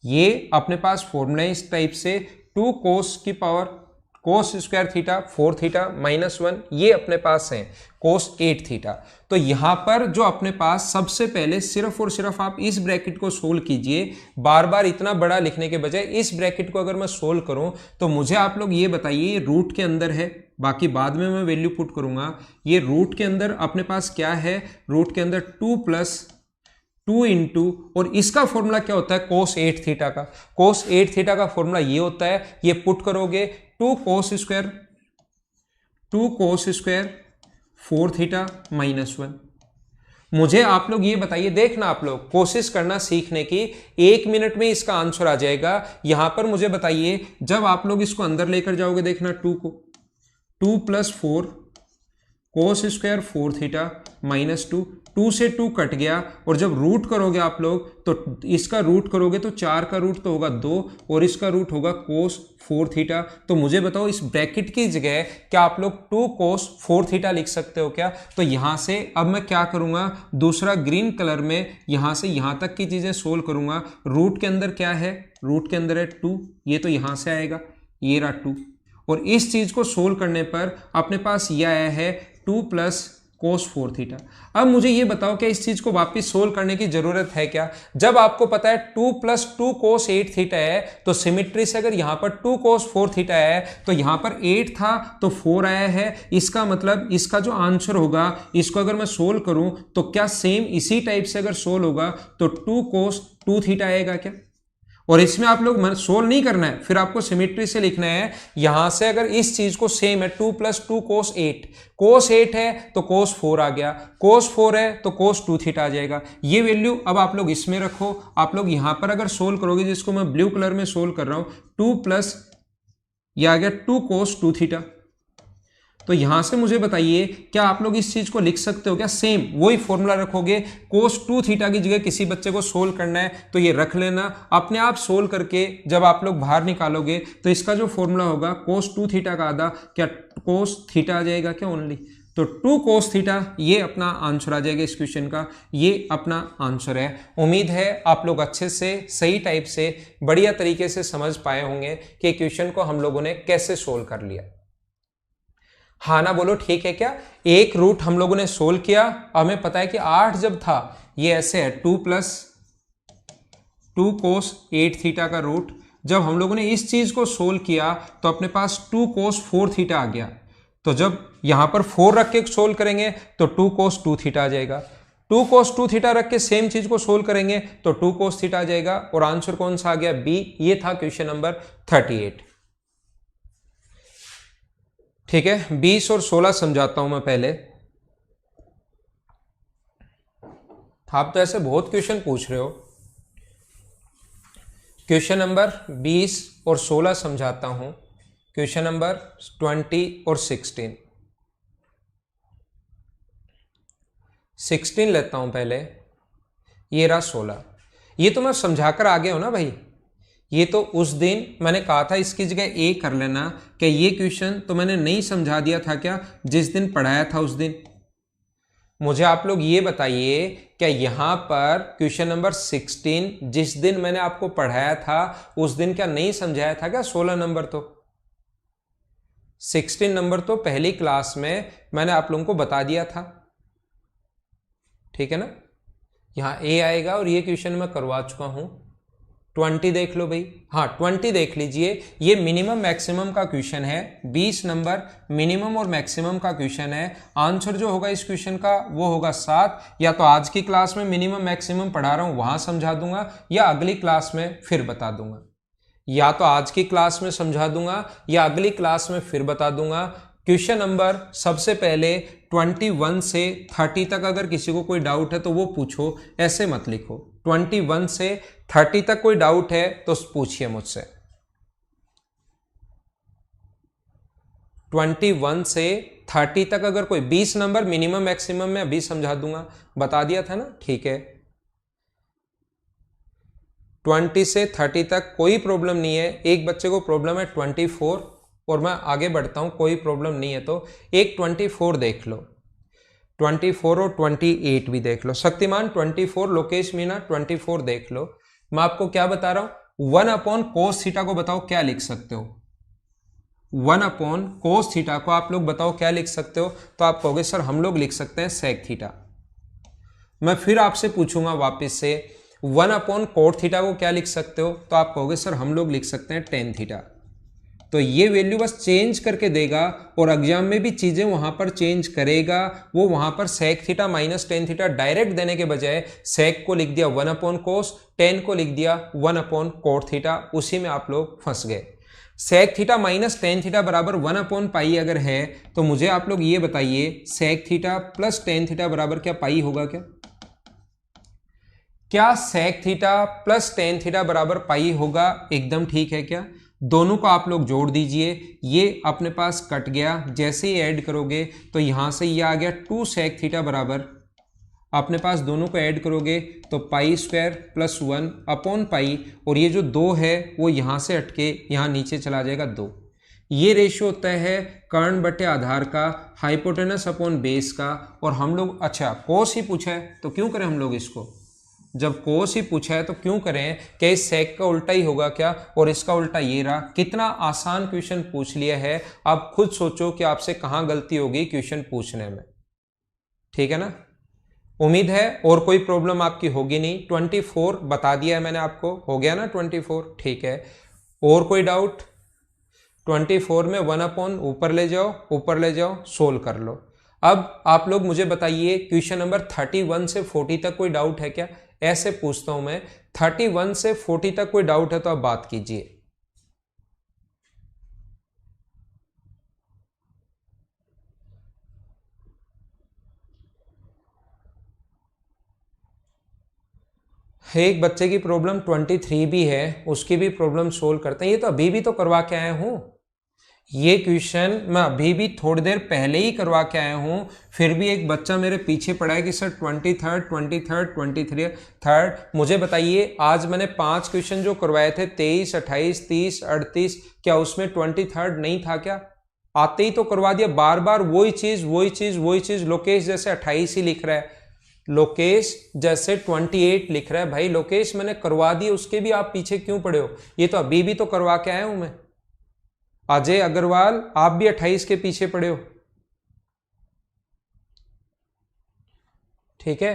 S1: ये अपने पास फॉर्मूला है इस टाइप से। 2 cos की power cos square theta 4 theta -1, ये अपने पास है cos 8 थीटा। तो यहां पर जो अपने पास, सबसे पहले सिर्फ और सिर्फ आप इस ब्रैकेट को सोल्व कीजिए। बार बार इतना बड़ा लिखने के बजाय इस ब्रैकेट को अगर मैं सोल्व करूं तो मुझे आप लोग ये बताइए, रूट के अंदर है, बाकी बाद में मैं वैल्यू पुट करूंगा। ये रूट के अंदर अपने पास क्या है? रूट के अंदर 2 + 2 इंटू, और इसका फॉर्मूला क्या होता है? cos 8 थीटा का। cos 8 थीटा का फॉर्मूला ये होता है, ये पुट करोगे 2 cos स्क्वायर 4 थीटा -1। मुझे आप लोग ये बताइए, देखना आप लोग कोशिश करना सीखने की, 1 मिनट में इसका आंसर आ जाएगा। यहां पर मुझे बताइए, जब आप लोग इसको अंदर लेकर जाओगे, देखना 2 को 2 + 4 cos स्क्वायर 4 थीटा -2, 2 से 2 कट गया, और जब रूट करोगे आप लोग तो इसका रूट करोगे तो 4 का रूट तो होगा 2 और इसका रूट होगा cos 4 थीटा। तो मुझे बताओ इस ब्रैकेट की जगह क्या आप लोग 2 cos 4 थीटा लिख सकते हो क्या? तो यहां से अब मैं क्या करूंगा, दूसरा ग्रीन कलर में यहां से यहां तक की चीजें सोल्व करूंगा। रूट के अंदर क्या है? रूट के अंदर है 2, ये तो यहां से आएगा, ये रहा 2, और इस चीज को सोल्व करने पर अपने पास ये आया है 2 + cos 4 थीटा। अब मुझे ये बताओ क्या इस चीज को वापस सोल्व करने की जरूरत है क्या? जब आपको पता है 2 + 2 cos 8 थीटा है, तो सिमेट्री से अगर यहां पर 2 cos 4 थीटा है तो यहां पर 8 था तो 4 आया है। इसका मतलब इसका जो आंसर होगा, इसको अगर मैं सोल्व करूं तो क्या सेम इसी टाइप से अगर सोल्व होगा तो 2 cos 2 थीटा आएगा क्या? और इसमें आप लोग सोल्व नहीं करना है, फिर आपको सिमेट्री से लिखना है। यहां से अगर इस चीज को सेम है 2 + 2 cos 8, cos 8 है तो cos 4 आ गया, cos 4 है तो cos 2 थीटा आ जाएगा। ये वैल्यू अब आप लोग इसमें रखो। आप लोग यहां पर अगर सोल्व करोगे, जिसको मैं ब्लू कलर में सोल्व कर रहा हूं, 2 प्लस ये आ गया 2 cos 2 थीटा। तो यहां से मुझे बताइए क्या आप लोग इस चीज को लिख सकते हो क्या? सेम वही फॉर्मूला रखोगे। cos 2 थीटा की जगह किसी बच्चे को सोल्व करना है तो ये रख लेना। अपने आप सोल्व करके जब आप लोग बाहर निकालोगे तो इसका जो फॉर्मूला होगा cos 2 थीटा का आधा क्या cos थीटा आ जाएगा क्या ओनली। तो 2 cos थीटा ये अपना आंसर आ जाएगा इस क्वेश्चन का, ये अपना आंसर है। उम्मीद है आप लोग अच्छे से सही टाइप से बढ़िया तरीके से समझ पाए होंगे कि क्वेश्चन को हम लोगों ने कैसे सोल्व कर लिया। हाँ ना बोलो, ठीक है क्या? एक रूट हम लोगों ने सोल्व किया। हमें पता है कि 8 जब था ये ऐसे है 2 + 2 cos 8 थीटा का रूट। जब हम लोगों ने इस चीज को सोल्व किया तो अपने पास 2 cos 4 थीटा आ गया। तो जब यहां पर 4 रख के सोल्व करेंगे तो 2 cos 2 थीटा आ जाएगा। 2 cos 2 थीटा रख के सेम चीज को सोल्व करेंगे तो 2 cos थीटा आ जाएगा। और आंसर कौन सा आ गया? बी। ये था क्वेश्चन नंबर 38। ठीक है, 20 और 16 समझाता हूं मैं पहले। आप तो ऐसे बहुत क्वेश्चन पूछ रहे हो। क्वेश्चन नंबर 20 और 16 समझाता हूं। क्वेश्चन नंबर 20 और 16 लेता हूं पहले। ये रहा 16। ये तो मैं समझाकर आ गया हूं ना भाई। ये तो उस दिन मैंने कहा था इसकी जगह ए कर लेना। क्या ये क्वेश्चन तो मैंने नहीं समझा दिया था क्या जिस दिन पढ़ाया था उस दिन? मुझे आप लोग ये बताइए क्या यहां पर क्वेश्चन नंबर 16 जिस दिन मैंने आपको पढ़ाया था उस दिन क्या नहीं समझाया था क्या? 16 नंबर तो 16 नंबर तो पहली क्लास में मैंने आप लोगों को बता दिया था। ठीक है ना? यहां ए आएगा और ये क्वेश्चन मैं करवा चुका हूं। 20 देख लो भाई। हाँ 20 देख लीजिए। ये मिनिमम मैक्सिमम का क्वेश्चन है। 20 नंबर मिनिमम और मैक्सिमम का क्वेश्चन है। आंसर जो होगा इस क्वेश्चन का वो होगा 7। या तो आज की क्लास में मिनिमम मैक्सिमम पढ़ा रहा हूं वहां समझा दूंगा, या अगली क्लास में फिर बता दूंगा। या तो आज की क्लास में समझा दूंगा या अगली क्लास में फिर बता दूंगा। क्वेश्चन नंबर सबसे पहले 21 से 30 तक अगर किसी को कोई डाउट है तो वो पूछो, ऐसे मत लिखो। 21 से 30 तक कोई डाउट है तो पूछिए मुझसे। 21 से 30 तक अगर कोई 20 नंबर मिनिमम मैक्सिमम में अभी समझा दूंगा, बता दिया था ना। ठीक है, 20 से 30 तक कोई प्रॉब्लम नहीं है। एक बच्चे को प्रॉब्लम है 24 और मैं आगे बढ़ता हूं, कोई प्रॉब्लम नहीं है तो एक 24 देख लो, 24 और 28 भी देख लो। शक्तिमान 24, लोकेश मीना 24 देख लो। मैं आपको क्या बता रहा हूं, 1/cos थीटा को बताओ क्या लिख सकते हो। 1/cos थीटा को आप लोग बताओ क्या लिख सकते हो। तो आप कहोगे सर हम लोग लिख सकते हैं sec थीटा। मैं फिर आपसे पूछूंगा वापस से 1/cot थीटा को क्या लिख सकते हो। तो आप कहोगे सर हम लोग लिख सकते हैं tan थीटा। तो ये वैल्यू बस चेंज करके देगा और एग्जाम में भी चीजें वहां पर चेंज करेगा। वो वहां पर sec theta minus tan theta direct देने के बजाय sec को लिख दिया 1/cos, tan को लिख दिया 1/cot थीटा। उसी में आप लोग फंस गए। sec theta minus tan theta बराबर 1/पाई अगर है तो मुझे आप लोग ये बताइए sec theta plus tan theta बराबर क्या पाई होगा क्या? क्या sec theta plus tan theta बराबर पाई होगा? एकदम ठीक है क्या? दोनों को आप लोग जोड़ दीजिए, ये अपने पास कट गया। जैसे ही ऐड करोगे तो यहां से ये आ गया 2 sec थीटा बराबर, अपने पास दोनों को ऐड करोगे तो π² प्लस 1/पाई, और ये जो 2 है वो यहां से हटके यहां नीचे चला जाएगा 2। ये रेशियो होता है कर्ण बटे आधार का, हाइपोटेनस अपॉन बेस का। और हम लोग अच्छा कोस ही पूछा है तो क्यों करें हम लोग इसको, जब कोस ही पूछा है तो क्यों करें कि इस सेक का उल्टा ही होगा क्या, और इसका उल्टा ये रहा। कितना आसान क्वेश्चन पूछ लिया है। आप खुद सोचो कि आपसे कहां गलती होगी क्वेश्चन पूछने में। ठीक है ना? उम्मीद है और कोई प्रॉब्लम आपकी होगी नहीं। 24 बता दिया है मैंने आपको, हो गया ना 24। ठीक है, और कोई डाउट? 24 में 1/ ऊपर ले जाओ, ऊपर ले जाओ, सोल्व कर लो। अब आप लोग मुझे बताइए क्वेश्चन नंबर 31 से 40 तक कोई डाउट है क्या? ऐसे पूछता हूं मैं, 31 से 40 तक कोई डाउट है तो आप बात कीजिए। एक बच्चे की प्रॉब्लम 23 भी है, उसकी भी प्रॉब्लम सोल्व करते हैं। ये तो अभी भी तो करवा के आया हूं, ये क्वेश्चन मैं अभी भी थोड़ी देर पहले ही करवा के आया हूं, फिर भी एक बच्चा मेरे पीछे पड़ा है कि सर 23rd मुझे बताइए, आज मैंने 5 क्वेश्चन जो करवाए थे 23, 28, 30, 38, क्या उसमें 23rd नहीं था क्या? आते ही तो करवा दिया, बार बार वही चीज। लोकेश जैसे 28 ही लिख रहा है, लोकेश जैसे 28 लिख रहा है। भाई लोकेश मैंने करवा दिए, उसके भी आप पीछे क्यों पड़े हो? ये तो अभी भी तो करवा के आया हूं मैं। अजय अग्रवाल आप भी 28 के पीछे पड़े हो, ठीक है।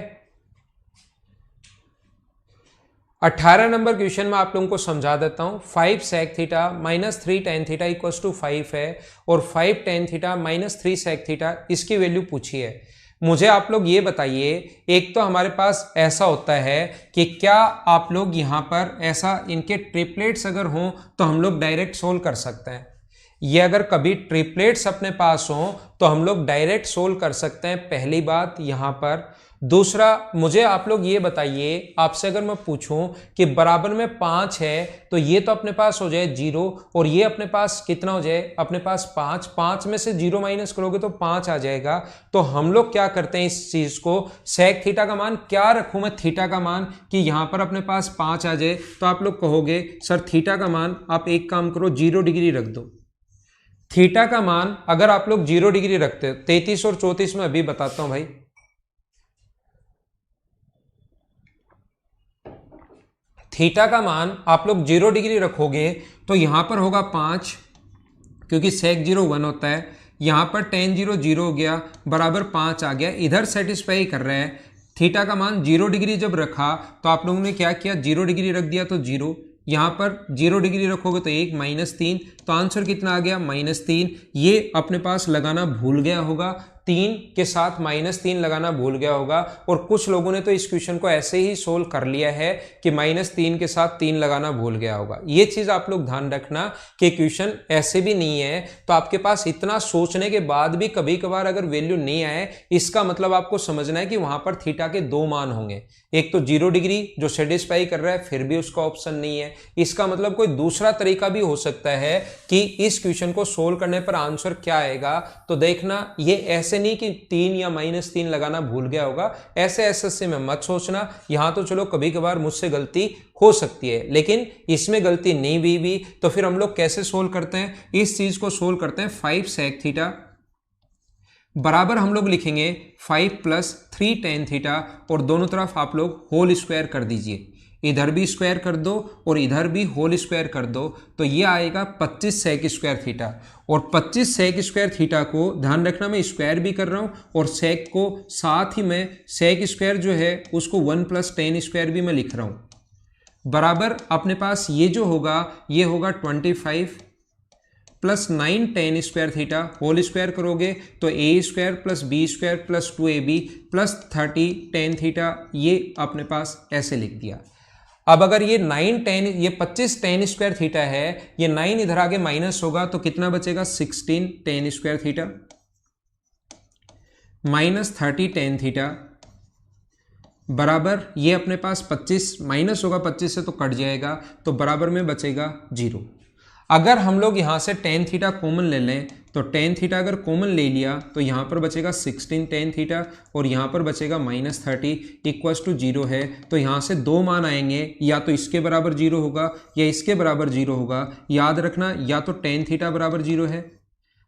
S1: 18 नंबर क्वेश्चन में आप लोगों को समझा देता हूं। 5 sec theta minus 3 tan theta equals to 5 है, और 5 tan theta minus 3 sec theta, इसकी वैल्यू पूछी है। मुझे आप लोग ये बताइए, एक तो हमारे पास ऐसा होता है कि क्या आप लोग यहां पर ऐसा इनके ट्रिपलेट्स अगर हों तो हम लोग डायरेक्ट सोल्व कर सकते हैं। ये अगर कभी ट्रिपलेट्स अपने पास हों तो हम लोग डायरेक्ट सोल्व कर सकते हैं, पहली बात यहां पर। दूसरा, मुझे आप लोग ये बताइए, आपसे अगर मैं पूछूं कि बराबर में 5 है तो ये तो अपने पास हो जाए 0, और ये अपने पास कितना हो जाए, अपने पास 5। 5 में से 0 माइनस करोगे तो 5 आ जाएगा। तो हम लोग क्या करते हैं, इस चीज को सेक थीटा का मान क्या रखूं मैं, थीटा का मान, कि यहां पर अपने पास 5 आ जाए। तो आप लोग कहोगे सर थीटा का मान, आप एक काम करो 0 डिग्री रख दो। थीटा का मान अगर आप लोग 0 डिग्री रखते हो, 33 और 34 में अभी बताता हूं भाई। थीटा का मान आप लोग 0 डिग्री रखोगे तो यहां पर होगा 5, क्योंकि सेक 0 1 होता है। यहां पर tan 0 0 हो गया, बराबर 5 आ गया। इधर सेटिस्फाई कर रहा है। थीटा का मान 0 डिग्री जब रखा तो आप लोगों ने क्या किया, 0 डिग्री रख दिया तो 0, यहां पर 0 डिग्री रखोगे तो 1 -3, तो आंसर कितना आ गया -3। ये अपने पास लगाना भूल गया होगा, 3 के साथ -3 लगाना भूल गया होगा। और कुछ लोगों ने तो इस क्वेश्चन को ऐसे ही सोल्व कर लिया है कि -3 के साथ 3 लगाना भूल गया होगा। ये चीज आप लोग ध्यान रखना कि क्वेश्चन ऐसे भी नहीं है। तो आपके पास इतना सोचने के बाद भी कभी कभार अगर वैल्यू नहीं आए, इसका मतलब आपको समझना है कि वहां पर थीटा के 2 मान होंगे। एक तो 0 डिग्री जो सेटिस्फाई कर रहा है, फिर भी उसका ऑप्शन नहीं है। इसका मतलब कोई दूसरा तरीका भी हो सकता है कि इस क्वेश्चन को सोल्व करने पर आंसर क्या आएगा। तो देखना, ये ऐसे नहीं कि 3 या -3 लगाना भूल गया होगा, ऐसे ऐसे में मत सोचना। यहां तो चलो कभी कभार मुझसे गलती हो सकती है, लेकिन इसमें गलती नहीं हुई भी तो फिर हम लोग कैसे सोल्व करते हैं, इस चीज को सोल्व करते हैं। 5 sec थीटा बराबर हम लोग लिखेंगे 5 + 3 tan थीटा, और दोनों तरफ आप लोग होल स्क्वायर कर दीजिए। इधर भी स्क्वायर कर दो और इधर भी होल स्क्वायर कर दो, तो ये आएगा 25 sec स्क्वायर थीटा। और 25 sec स्क्वायर थीटा को ध्यान रखना, मैं स्क्वायर भी कर रहा हूं और sec को साथ ही मैं sec स्क्वायर जो है उसको 1 + tan स्क्वायर भी मैं लिख रहा हूं। बराबर अपने पास ये जो होगा, ये होगा 25 + 9 tan square theta, whole square करोगे तो a² + b² + 2ab + 30 tan theta, ये अपने पास ऐसे लिख दिया। अब अगर ये 25 tan स्क्वायर थीटा है, ये 9 इधर आगे माइनस होगा तो कितना बचेगा, 16 tan square theta -30 tan theta, बराबर ये अपने पास 25 माइनस होगा, 25 से तो कट जाएगा, तो बराबर में बचेगा 0। अगर हम लोग यहां से tan थीटा कॉमन ले लें तो tan थीटा अगर कॉमन ले लिया तो यहां पर बचेगा 16 tan थीटा, और यहां पर बचेगा -30 इक्वल्स टू 0 है। तो यहां से 2 मान आएंगे, या तो इसके बराबर 0 होगा या इसके बराबर 0 होगा। याद रखना, या तो tan थीटा बराबर 0 है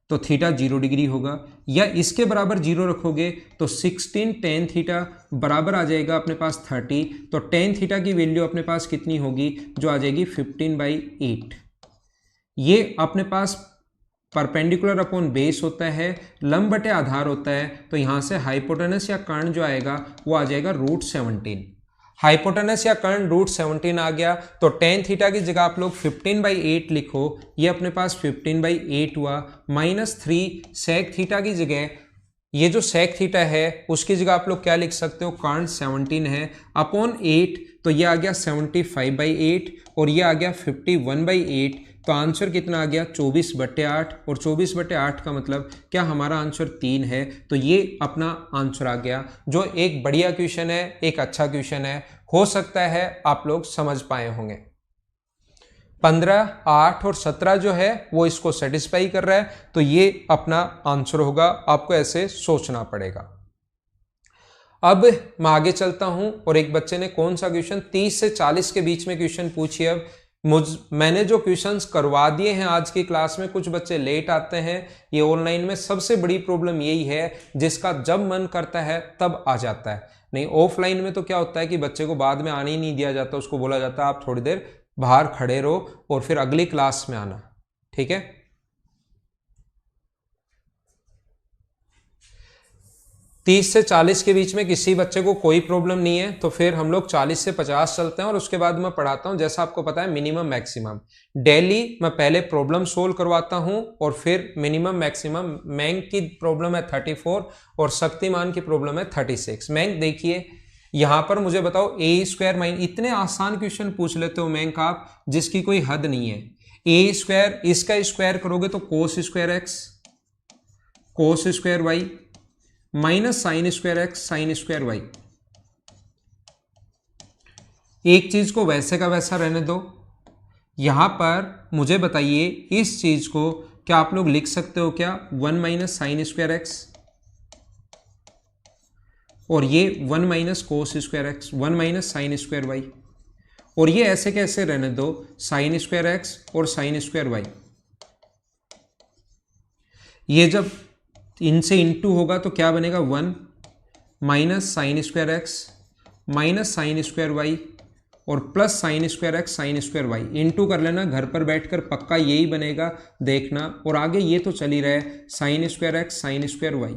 S1: तो थीटा 0 डिग्री होगा, या इसके बराबर 0 रखोगे तो 16 tan थीटा बराबर आ जाएगा अपने पास 30। तो tan थीटा की वैल्यू अपने पास कितनी होगी, जो आ जाएगी 15/8। ये अपने पास परपेंडिकुलर अपॉन बेस होता है, लंब बटे आधार होता है, तो यहां से हाइपोटेनस या कर्ण जो आएगा वो आ जाएगा √17। हाइपोटेनस या कर्ण √17 आ गया, तो tan थीटा की जगह आप लोग 15/8 लिखो, ये अपने पास 15/8 हुआ। -3 sec थीटा की जगह ये जो sec थीटा है उसकी जगह आप लोग क्या लिख सकते हो, कॉन 17 है अपॉन 8, तो ये आ गया 75/8 और ये आ गया 51/8, तो आंसर कितना आ गया 24/8, और 24/8 का मतलब क्या हमारा आंसर 3 है। तो ये अपना आंसर आ गया, जो एक बढ़िया क्वेश्चन है, एक अच्छा क्वेश्चन है, हो सकता है आप लोग समझ पाए होंगे। 15, 8 और 17 जो है वो इसको सेटिस्फाई कर रहा है, तो ये अपना आंसर होगा, आपको ऐसे सोचना पड़ेगा। अब मैं आगे चलता हूं, और एक बच्चे ने कौन सा क्वेश्चन 30 से 40 के बीच में क्वेश्चन पूछी। अब मैंने जो क्वेश्चंस करवा दिए हैं आज की क्लास में, कुछ बच्चे लेट आते हैं, ये ऑनलाइन में सबसे बड़ी प्रॉब्लम यही है, जिसका जब मन करता है तब आ जाता है। नहीं, ऑफलाइन में तो क्या होता है कि बच्चे को बाद में आने ही नहीं दिया जाता, उसको बोला जाता है आप थोड़ी देर बाहर खड़े रहो और फिर अगली क्लास में आना, ठीक है। 30 से 40 के बीच में किसी बच्चे को कोई प्रॉब्लम नहीं है, तो फिर हम लोग 40 से 50 चलते हैं, और उसके बाद मैं पढ़ाता हूं, जैसा आपको पता है मिनिमम मैक्सिमम डेली मैं पहले प्रॉब्लम सोल्व करवाता हूं, और फिर मिनिमम मैक्सिमम। मैंग की प्रॉब्लम है 34 और शक्तिमान की प्रॉब्लम है 36। मैंग देखिए यहां पर मुझे बताओ a², इतने आसान क्वेश्चन पूछ लेते हो मैंग आप, जिसकी कोई हद नहीं है। a², इसका स्क्वायर करोगे तो cos²x cos²y minus sin²x sin²y। एक चीज को वैसे का वैसा रहने दो। यहां पर मुझे बताइए इस चीज को क्या आप लोग लिख सकते हो क्या, 1 माइनस sin²x, और ये 1 माइनस cos²x, 1 माइनस sin²y, और ये ऐसे कैसे रहने दो, sin²x और sin²y। ये जब इनसे इंटू होगा तो क्या बनेगा, 1 माइनस sin²x माइनस sin²y और प्लस sin²x sin²y। इंटू कर लेना, घर पर बैठकर पक्का यही बनेगा, देखना। और आगे ये तो चल ही रहा है sin²x sin²y,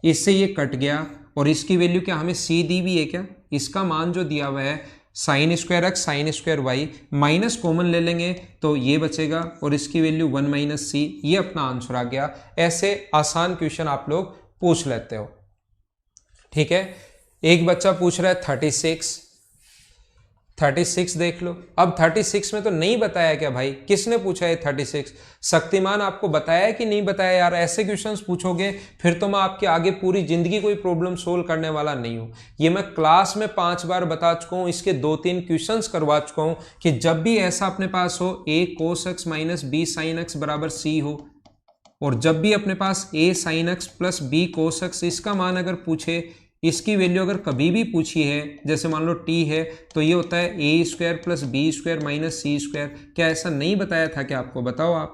S1: इससे ये कट गया, और इसकी वैल्यू क्या हमें c दी भी है क्या, इसका मान जो दिया हुआ है sin²x sin²y, माइनस कॉमन ले लेंगे तो ये बचेगा, और इसकी वैल्यू 1 माइनस c, ये अपना आंसर आ गया। ऐसे आसान क्वेश्चन आप लोग पूछ लेते हो, ठीक है। एक बच्चा पूछ रहा है 36 देख लो। अब 36 में तो नहीं बताया क्या भाई, किसने पूछा है 36? शक्तिमान आपको बताया है कि नहीं बताया यार? ऐसे क्वेश्चंस पूछोगे फिर तो मैं आपके आगे पूरी जिंदगी कोई प्रॉब्लम सोल्व करने वाला नहीं हूं। ये मैं क्लास में 5 बार बता चुका हूं, इसके 2-3 क्वेश्चंस करवा चुका हूं कि जब भी ऐसा अपने पास हो a cos x minus b sin x बराबर c हो, और जब भी अपने पास a sin x plus b cos x इसका मान अगर पूछे, इसकी वैल्यू अगर कभी भी पूछी है, जैसे मान लो t है, तो ये होता है a² plus b² minus c²। क्या ऐसा नहीं बताया था क्या आपको? बताओ आप,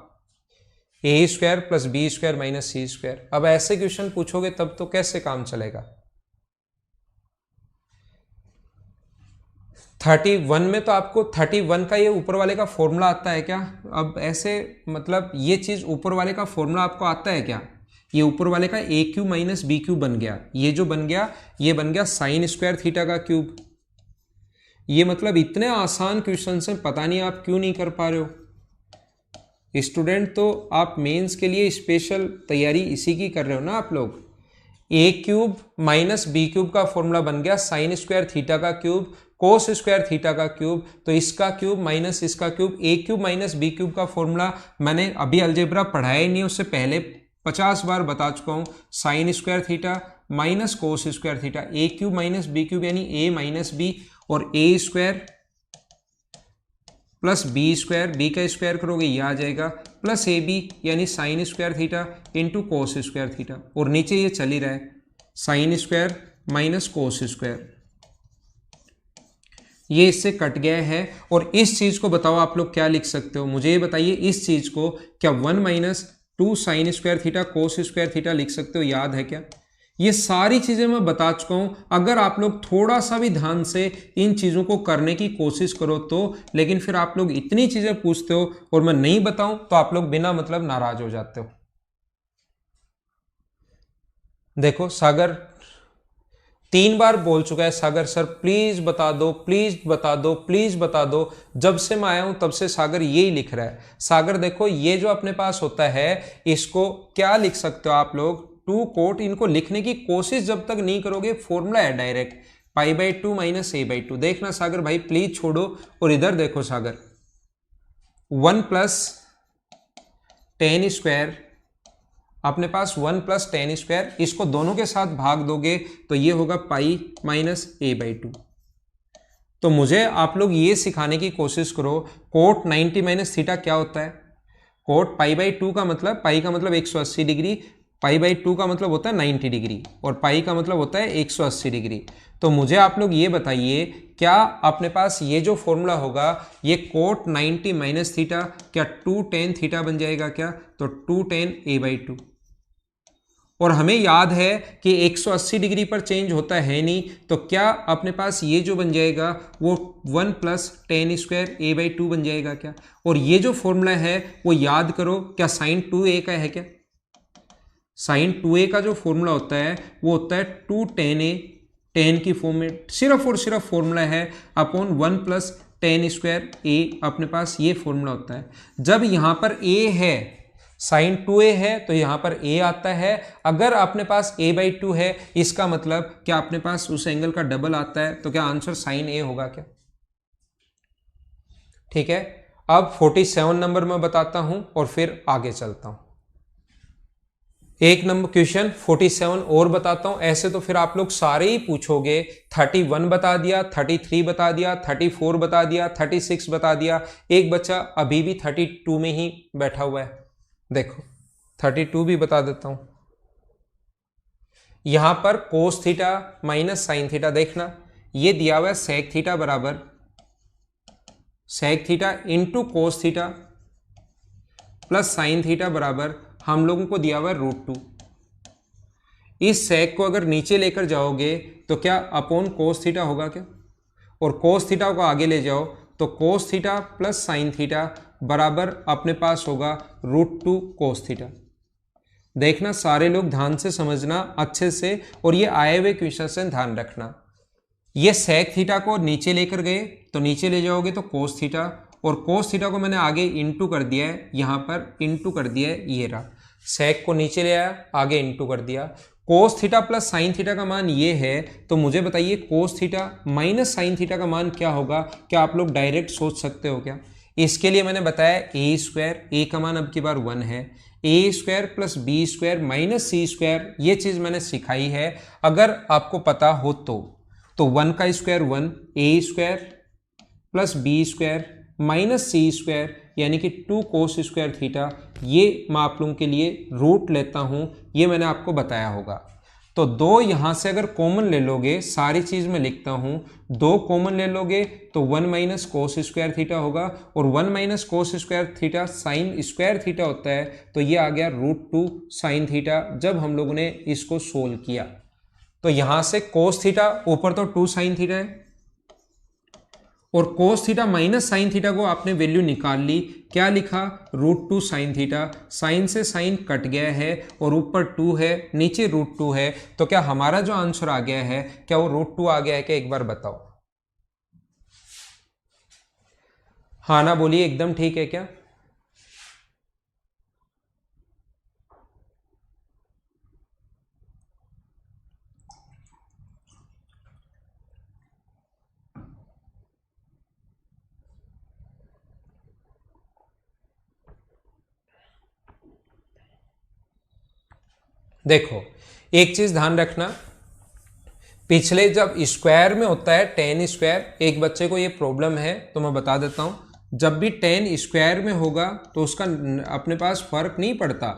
S1: a² plus b² minus c²। अब ऐसे क्वेश्चन पूछोगे तब तो कैसे काम चलेगा। 31 में तो आपको 31 का ये ऊपर वाले का फॉर्मूला आता है क्या? अब ऐसे मतलब ये चीज ऊपर वाले का फॉर्मूला आपको आता है क्या? ये ऊपर वाले का a³ माइनस b³ बन गया, ये जो बन गया ये बन गया sin² थीटा का क्यूब। ये मतलब इतने आसान क्वेश्चन से पता नहीं आप क्यों नहीं कर पा रहे हो। स्टूडेंट तो आप मेंस के लिए स्पेशल तैयारी इसी की कर रहे हो ना आप लोग। a³ माइनस b³ का फॉर्मूला बन गया sin² थीटा का क्यूब cos² थीटा का क्यूब, तो इसका क्यूब माइनस इसका क्यूब। a³ माइनस b³ का फॉर्मूला मैंने अभी अलजेब्रा पढ़ाया ही नहीं, उससे पहले 50 बार बता चुका हूं। sin² theta minus cos² theta, a³ minus b³ यानी a माइनस b, और a² प्लस b² b का स्क्वायर करोगे ये आ जाएगा, प्लस ab यानी sin² theta into cos² theta, और नीचे ये चल ही रहा है sin² माइनस cos²। ये इससे कट गया है, और इस चीज को बताओ आप लोग क्या लिख सकते हो, मुझे ये बताइए। इस चीज को क्या 1 minus 2 sin² theta cos² theta लिख सकते हो? याद है क्या? ये सारी चीजें मैं बता चुका हूं, अगर आप लोग थोड़ा सा भी ध्यान से इन चीजों को करने की कोशिश करो तो। लेकिन फिर आप लोग इतनी चीजें पूछते हो और मैं नहीं बताऊं तो आप लोग बिना मतलब नाराज हो जाते हो। देखो सागर 3 बार बोल चुका है, सागर सर प्लीज बता दो, प्लीज बता दो, प्लीज बता दो। जब से मैं आया हूं तब से सागर यही लिख रहा है। सागर देखो ये जो अपने पास होता है इसको क्या लिख सकते हो आप लोग, टू कोट, इनको लिखने की कोशिश जब तक नहीं करोगे, फॉर्मूला है डायरेक्ट π/2 - a/2। देखना सागर भाई प्लीज छोड़ो और इधर देखो सागर, 1 + tan स्क्वायर, अपने पास 1 + tan स्क्वायर, इसको दोनों के साथ भाग दोगे तो ये होगा π - a/2। तो मुझे आप लोग ये सिखाने की कोशिश करो कोट 90 - थीटा क्या होता है। कोट π/2 का मतलब, पाई का मतलब 180 डिग्री, π/2 का मतलब होता है 90 डिग्री और पाई का मतलब होता है 180 डिग्री। तो मुझे आप लोग ये बताइए, क्या अपने पास ये जो फॉर्मूला होगा ये कोट 90 - थीटा क्या 2 tan थीटा बन जाएगा क्या? तो 2 tan a/2। और हमें याद है कि 180 डिग्री पर चेंज होता है नहीं, तो क्या अपने पास ये जो बन जाएगा वो 1 + tan स्क्वायर a/2 बन जाएगा क्या? और ये जो फॉर्मूला है वो याद करो, क्या sin 2a का है क्या? sin 2a का जो फॉर्मूला होता है वो होता है 2 tan a, tan की फॉर्म में सिर्फ और सिर्फ फॉर्मूला है अपॉन 1 + tan स्क्वायर a, अपने पास ये फॉर्मूला होता है। जब यहाँ पर a है, sin 2a है, तो यहां पर a आता है। अगर अपने पास a/2 है, इसका मतलब क्या अपने पास उस एंगल का डबल आता है, तो क्या आंसर sin a होगा क्या? ठीक है, अब 47 नंबर में बताता हूं और फिर आगे चलता हूं। एक नंबर क्वेश्चन 47 और बताता हूं, ऐसे तो फिर आप लोग सारे ही पूछोगे। 31 बता दिया, 33 बता दिया, 34 बता दिया, 36 बता दिया, एक बच्चा अभी भी 32 में ही बैठा हुआ है। देखो 32 भी बता देता हूं। यहां पर cos theta minus sine theta, देखना ये दिया हुआ है सेक थीटा बराबर sec theta into cos theta plus sine theta बराबर हम लोगों को दिया हुआ है √2। इस सेक को अगर नीचे लेकर जाओगे तो क्या अपॉन कोस थीटा होगा क्या? और कोस थीटा को आगे ले जाओ तो कोस थीटा प्लस साइन थीटा बराबर अपने पास होगा √2 कोस थीटा। देखना सारे लोग ध्यान से समझना अच्छे से, और ये आए हुए क्वेश्चन से ध्यान रखना। ये सेक थीटा को नीचे लेकर गए तो नीचे ले जाओगे तो कोस थीटा, और कोस थीटा को मैंने आगे इंटू कर दिया है, यहां पर इंटू कर दिया है, ये रहा सेक को नीचे ले आया, आगे इंटू कर दिया। कोस थीटा प्लस साइन थीटा का मान ये है, तो मुझे बताइए कोस थीटा माइनस साइन थीटा का मान क्या होगा? क्या आप लोग डायरेक्ट सोच सकते हो क्या? इसके लिए मैंने बताया a स्क्वायर, a का मान अब की बार 1 है, a square plus B square minus C square, ये चीज मैंने सिखाई है। अगर आपको पता हो तो 1 का square 1, a square plus B square minus C square यानी कि 2 कोस स्क्वायर थीटा, ये मैं आप लोगों के लिए रूट लेता हूं, ये मैंने आपको बताया होगा। तो 2 यहां से अगर कॉमन ले लोगे, सारी चीज में लिखता हूं, 2 कॉमन ले लोगे तो 1 माइनस कोस स्क्वायर थीटा होगा, और 1 minus cos square theta sign square theta होता है, तो ये आ गया √2 साइन थीटा। जब हम लोगों ने इसको सोल्व किया तो यहां से कोस थीटा ऊपर तो 2 साइन थीटा है, और कोस थीटा माइनस साइन थीटा को आपने वैल्यू निकाल ली, क्या लिखा? √2 साइन थीटा। साइन से साइन कट गया है और ऊपर 2 है, नीचे √2 है, तो क्या हमारा जो आंसर आ गया है क्या वो √2 आ गया है क्या? एक बार बताओ, हाँ ना बोलिए, एकदम ठीक है क्या? देखो एक चीज ध्यान रखना, पिछले जब स्क्वायर में होता है tan स्क्वायर, एक बच्चे को ये प्रॉब्लम है तो मैं बता देता हूं, जब भी tan स्क्वायर में होगा तो उसका अपने पास फर्क नहीं पड़ता।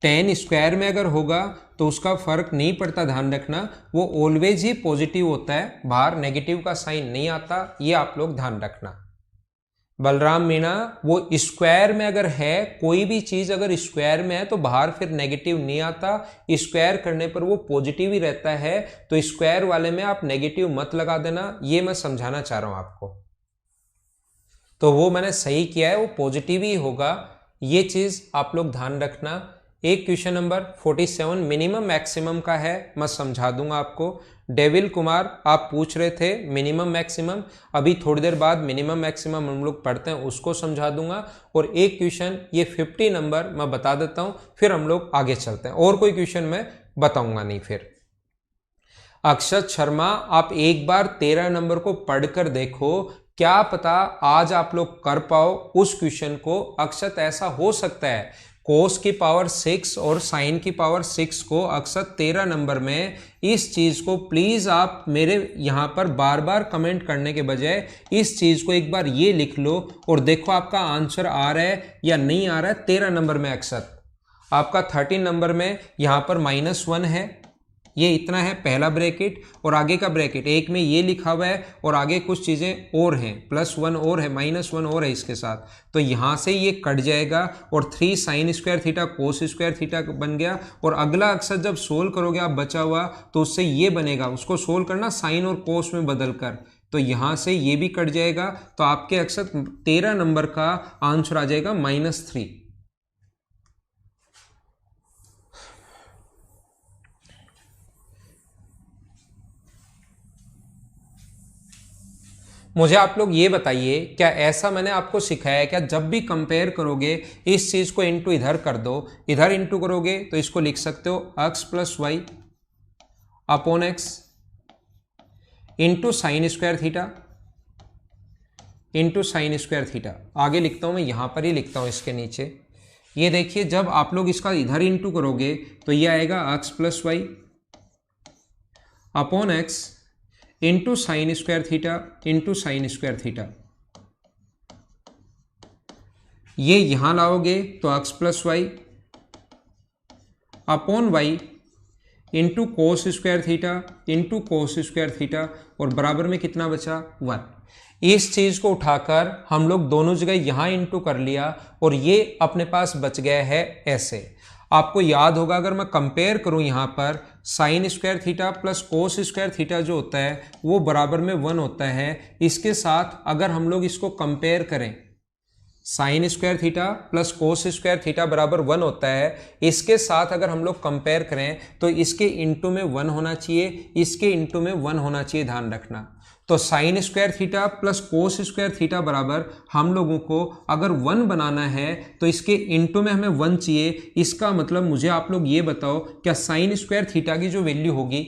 S1: tan स्क्वायर में अगर होगा तो उसका फर्क नहीं पड़ता, ध्यान रखना, वो ऑलवेज ही पॉजिटिव होता है, बाहर नेगेटिव का साइन नहीं आता, ये आप लोग ध्यान रखना। बलराम मीणा, वो स्क्वायर में अगर है, कोई भी चीज अगर स्क्वायर में है तो बाहर फिर नेगेटिव नहीं आता, स्क्वायर करने पर वो पॉजिटिव ही रहता है, तो स्क्वायर वाले में आप नेगेटिव मत लगा देना, ये मैं समझाना चाह रहा हूं आपको। तो वो मैंने सही किया है, वो पॉजिटिव ही होगा, ये चीज आप लोग ध्यान रखना। एक क्वेश्चन नंबर 47 मिनिमम मैक्सिमम का है, मैं समझा दूंगा आपको। डेविल कुमार आप पूछ रहे थे मिनिमम मैक्सिमम, अभी थोड़ी देर बाद मिनिमम मैक्सिमम हम लोग पढ़ते हैं उसको समझा दूंगा। और एक क्वेश्चन ये 50 नंबर मैं बता देता हूं, फिर हम लोग आगे चलते हैं। और कोई क्वेश्चन मैं बताऊंगा नहीं फिर। अक्षत शर्मा आप एक बार 13 नंबर को पढ़कर देखो, क्या पता आज आप लोग कर पाओ उस क्वेश्चन को। अक्षत ऐसा हो सकता है कोस की पावर 6 और साइन की पावर 6 को अक्षत 13 नंबर में, इस चीज को प्लीज आप मेरे यहां पर बार बार कमेंट करने के बजाय इस चीज को एक बार ये लिख लो और देखो आपका आंसर आ रहा है या नहीं आ रहा है। 13 नंबर में अक्षत आपका 13 नंबर में यहां पर -1 है, ये इतना है पहला ब्रैकेट, और आगे का ब्रैकेट एक में ये लिखा हुआ है और आगे कुछ चीजें और हैं, +1 और है, -1 और है इसके साथ, तो यहां से ये कट जाएगा और 3 sin square theta cos square theta बन गया। और अगला अक्षर जब सोल्व करोगे आप बचा हुआ, तो उससे ये बनेगा, उसको सोल्व करना साइन और कोस में बदल कर, तो यहां से ये भी कट जाएगा, तो आपके अक्षर 13 नंबर का आंसर आ जाएगा -3। मुझे आप लोग ये बताइए, क्या ऐसा मैंने आपको सिखाया है क्या, जब भी कंपेयर करोगे इस चीज को इंटू इधर कर दो, इधर इंटू करोगे तो इसको लिख सकते हो x plus Y upon X into sine square theta into sine square theta. आगे लिखता हूं मैं, यहां पर ही लिखता हूं इसके नीचे। ये देखिए जब आप लोग इसका इधर इंटू करोगे तो ये आएगा x plus Y upon X into sine square theta into sine square theta. ये यहां लाओगे तो x plus Y upon Y into cos square theta into cos square theta, और बराबर में कितना बचा 1। इस चीज को उठाकर हम लोग दोनों जगह यहां इंटू कर लिया और ये अपने पास बच गया है ऐसे। आपको याद होगा अगर मैं कंपेयर करूं यहां पर sign square theta plus cos square theta जो होता है वो बराबर में 1 होता है। इसके साथ अगर हम लोग इसको कंपेयर करें, sign square theta plus cos square theta बराबर 1 होता है, इसके साथ अगर हम लोग कंपेयर करें तो इसके इंटू में 1 होना चाहिए, इसके इंटू में 1 होना चाहिए, ध्यान रखना। तो sign square theta plus cos square theta बराबर हम लोगों को अगर 1 बनाना है तो इसके इंटू में हमें 1 चाहिए। इसका मतलब मुझे आप लोग ये बताओ, क्या साइन स्क्वायर थीटा की जो वैल्यू होगी,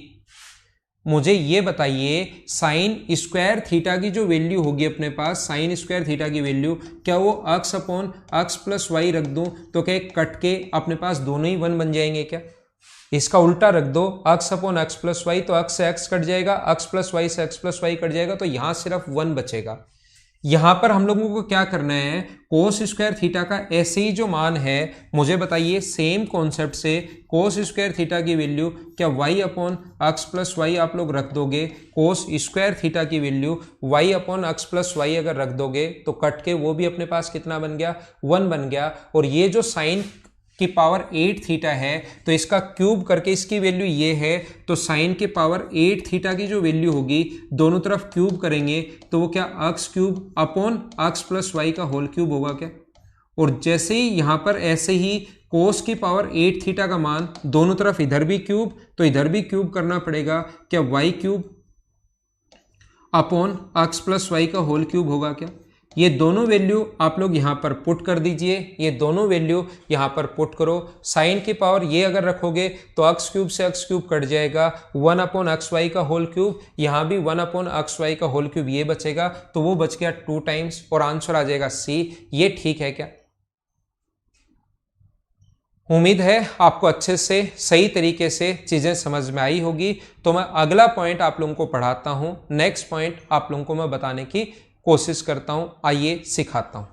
S1: मुझे ये बताइए साइन स्क्वायर थीटा की जो वैल्यू होगी अपने पास, साइन स्क्वायर थीटा की वैल्यू, क्या वो x upon x plus Y रख दूं तो क्या कट के अपने पास दोनों ही 1 बन जाएंगे क्या? इसका उल्टा रख दो x upon x plus Y, तो x से x कट जाएगा, x प्लस वाई से x प्लस वाई कट जाएगा, तो यहां सिर्फ 1 बचेगा। यहां पर हम लोगों को क्या करना है, कोस स्क्वायर थीटा का ऐसे ही जो मान है, मुझे बताइए सेम कॉन्सेप्ट से कोस स्क्वायर थीटा की वैल्यू क्या y upon x plus Y आप लोग रख दोगे, कोस स्क्वायर थीटा की value y upon x plus Y अगर रख दोगे तो कट के वो भी अपने पास कितना बन गया, 1 बन गया। और ये जो साइन की पावर 8 थीटा है तो इसका क्यूब करके इसकी वैल्यू ये है, तो साइन के पावर 8 थीटा की जो वैल्यू होगी दोनों तरफ क्यूब करेंगे तो वो क्या x cube upon x plus Y का होल क्यूब होगा क्या। और जैसे ही यहां पर ऐसे ही कोस की पावर 8 थीटा का मान दोनों तरफ इधर भी क्यूब, तो इधर भी क्यूब करना पड़ेगा, क्या y cube upon x plus Y का होल क्यूब होगा क्या। ये दोनों वैल्यू आप लोग यहां पर पुट कर दीजिए, ये दोनों वैल्यू यहां पर पुट करो। साइन की पावर ये अगर रखोगे तो x क्यूब से x क्यूब कट जाएगा, 1 अपॉन एक्स वाई का होल क्यूब, यहां भी 1 अपॉन एक्स वाई का होल क्यूब ये बचेगा, तो वो बच गया 2 टाइम्स और आंसर आ जाएगा C। ये ठीक है क्या? उम्मीद है आपको अच्छे से सही तरीके से चीजें समझ में आई होगी। तो मैं अगला पॉइंट आप लोगों को पढ़ाता हूं, नेक्स्ट पॉइंट आप लोगों को मैं बताने की कोशिश करता हूं, आइए सिखाता हूं।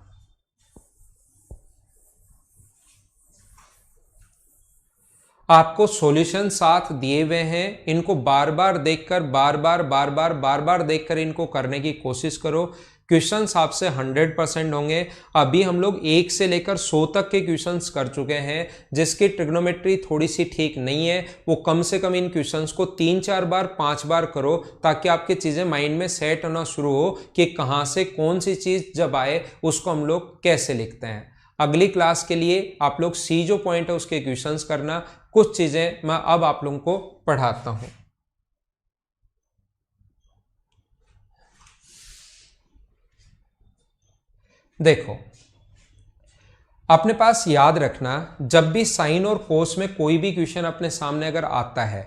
S1: आपको सॉल्यूशन साथ दिए हुए हैं, इनको बार बार देखकर बार बार देखकर इनको करने की कोशिश करो। क्वेश्चंस आपसे 100% होंगे। अभी हम लोग 1 से लेकर 100 तक के क्वेश्चंस कर चुके हैं, जिसकी ट्रिग्नोमेट्री थोड़ी सी ठीक नहीं है, वो कम से कम इन क्वेश्चंस को 3-4 बार 5 बार करो, ताकि आपकी चीजें माइंड में सेट होना शुरू हो कि कहां से कौन सी चीज जब आए उसको हम लोग कैसे लिखते हैं। अगली क्लास के लिए आप लोग सी जो पॉइंट है उसके क्वेश्चंस करना, कुछ चीजें मैं अब आप लोगों को पढ़ाता हूं। देखो, अपने पास याद रखना, जब भी साइन और कोस में कोई भी क्वेश्चन अपने सामने अगर आता है,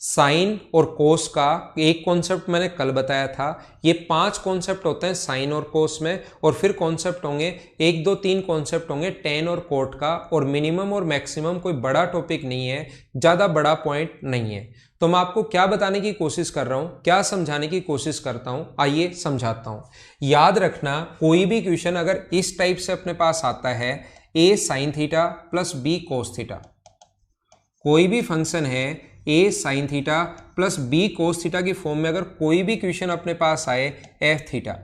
S1: साइन और कोस का एक कॉन्सेप्ट मैंने कल बताया था, ये 5 कॉन्सेप्ट होते हैं साइन और कोस में, और फिर कॉन्सेप्ट होंगे 1 2 3 कॉन्सेप्ट होंगे टेन और कोट का, और मिनिमम और मैक्सिमम कोई बड़ा टॉपिक नहीं है, ज़्यादा बड़ा पॉइंट नहीं है। तो मैं आपको क्या बताने की कोशिश कर रहा हूँ, क्या समझाने की कोशिश करता हूँ, आइए समझाता हूँ। याद रखना, कोई भी क्वेश्चन अगर इस टाइप से अपने पास आता है, a sine theta plus b cos theta, कोई भी फंक्शन है a sine theta plus b cos theta की फॉर्म में अगर कोई भी क्वेश्चन अपने पास आए f थीटा,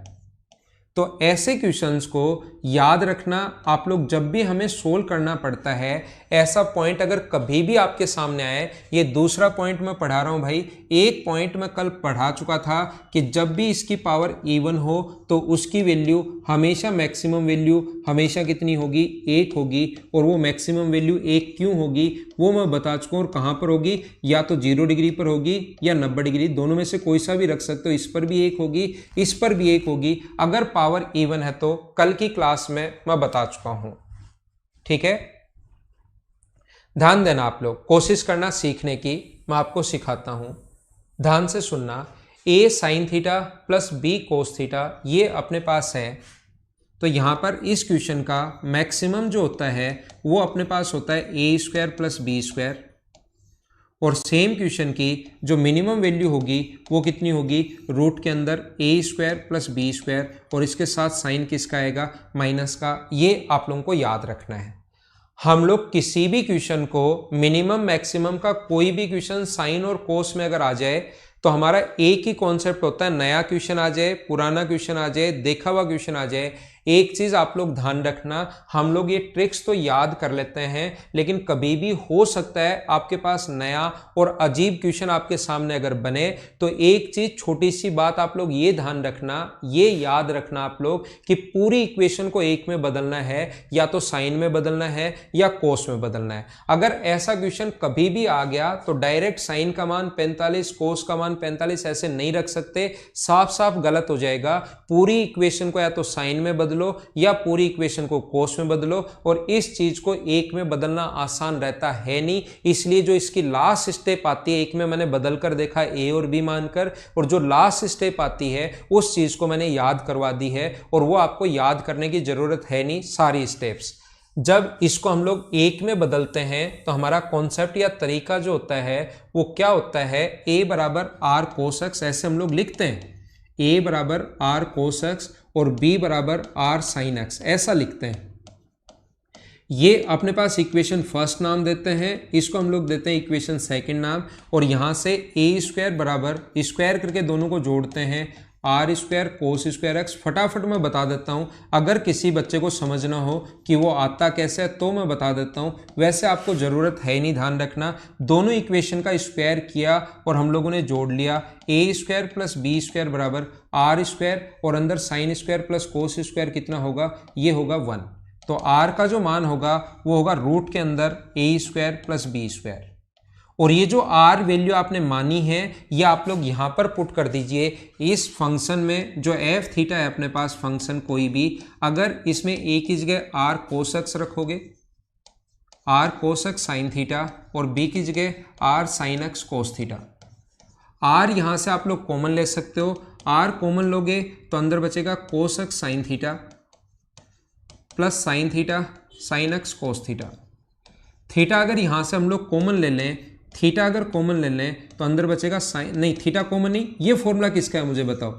S1: तो ऐसे क्वेश्चंस को याद रखना आप लोग, जब भी हमें सोल्व करना पड़ता है, ऐसा पॉइंट अगर कभी भी आपके सामने आए, ये दूसरा पॉइंट मैं पढ़ा रहा हूं भाई, एक पॉइंट मैं कल पढ़ा चुका था कि जब भी इसकी पावर इवन हो तो उसकी वैल्यू हमेशा मैक्सिमम वैल्यू हमेशा कितनी होगी, 1 होगी, और वो मैक्सिमम वैल्यू 1 क्यों होगी वो मैं बता चुका हूं। और कहां पर होगी, या तो 0 डिग्री पर होगी या 90 डिग्री, दोनों में से कोई सा भी रख सकते हो, इस पर भी 1 होगी, इस पर भी 1 होगी, अगर पावर इवन है तो कल की क्लास में मैं बता चुका हूं। ठीक है, ध्यान देना, आप लोग कोशिश करना सीखने की, मैं आपको सिखाता हूं, ध्यान से सुनना। a sine theta plus b cos theta ये अपने पास है, तो यहां पर इस क्वेश्चन का मैक्सिमम जो होता है वो अपने पास होता है a square plus B square, और सेम क्वेश्चन की जो मिनिमम वैल्यू होगी वो कितनी होगी, रूट के अंदर a square plus B square, और इसके साथ साइन किसका आएगा, माइनस का। ये आप लोगों को याद रखना है। हम लोग किसी भी क्वेश्चन को मिनिमम मैक्सिमम का कोई भी क्वेश्चन साइन और कोस में अगर आ जाए तो हमारा एक ही कॉन्सेप्ट होता है, नया क्वेश्चन आ जाए, पुराना क्वेश्चन आ जाए, देखा हुआ क्वेश्चन आ जाए, एक चीज आप लोग ध्यान रखना, हम लोग ये ट्रिक्स तो याद कर लेते हैं, लेकिन कभी भी हो सकता है आपके पास नया और अजीब क्वेश्चन आपके सामने अगर बने, तो एक चीज छोटी सी बात आप लोग ये ध्यान रखना, ये याद रखना आप लोग कि पूरी इक्वेशन को एक में बदलना है, या तो साइन में बदलना है या कोस में बदलना है। अगर ऐसा क्वेश्चन कभी भी आ गया तो डायरेक्ट साइन का मान 45 कोस का मान 45 ऐसे नहीं रख सकते, साफ साफ गलत हो जाएगा। पूरी इक्वेशन को या तो साइन में बदलो या पूरी इक्वेशन को कोस में बदलो, और इस चीज को एक में बदलना आसान रहता है नहीं, इसलिए जो इसकी लास्ट स्टेप आती है, एक में मैंने बदल कर देखा ए और बी मानकर, और जो लास्ट स्टेप आती है उस चीज को मैंने याद करवा दी है, और वो आपको याद करने की जरूरत है नहीं सारी स्टेप्स। जब इसको हम लोग एक में बदलते हैं तो हमारा कॉन्सेप्ट या तरीका जो होता है वो क्या होता है, a बराबर आर कोस एक्स, ऐसे हम लोग लिखते हैं, a बराबर आर कोस एक्स और b बराबर आर साइन एक्स, ऐसा लिखते हैं। ये अपने पास इक्वेशन फर्स्ट नाम देते हैं, इसको हम लोग देते हैं इक्वेशन सेकंड नाम, और यहां से a स्क्वायर बराबर स्क्वायर करके दोनों को जोड़ते हैं R square cos square X. फटाफट मैं बता देता हूं, अगर किसी बच्चे को समझना हो कि वो आता कैसे है तो मैं बता देता हूं, वैसे आपको जरूरत है नहीं, ध्यान रखना। दोनों इक्वेशन का स्क्वायर किया और हम लोगों ने जोड़ लिया, ए स्क्वायर प्लस बी स्क्वायर बराबर आर स्क्वायर, और अंदर sine square plus cos square कितना होगा, ये होगा 1। तो आर का जो मान होगा वो होगा रूट के अंदर ए स्क्वायर प्लस बी स्क्वायर, और ये जो आर वैल्यू आपने मानी है ये आप लोग यहां पर पुट कर दीजिए। इस फंक्शन में जो एफ थीटा है अपने पास फंक्शन कोई भी, अगर इसमें ए की जगह आर कोस एक्स रखोगे, R cos X sine theta, और बी की जगह R sine X cos theta, R यहां से आप लोग कॉमन ले सकते हो, आर कॉमन लोगे तो अंदर बचेगा कोस X sine theta plus sine theta sine X cos theta. Theta अगर यहां से हम लोग कॉमन ले लें, थीटा अगर कॉमन ले लें तो अंदर बचेगा साइन, नहीं थीटा कॉमन नहीं, ये फॉर्मूला किसका है मुझे बताओ,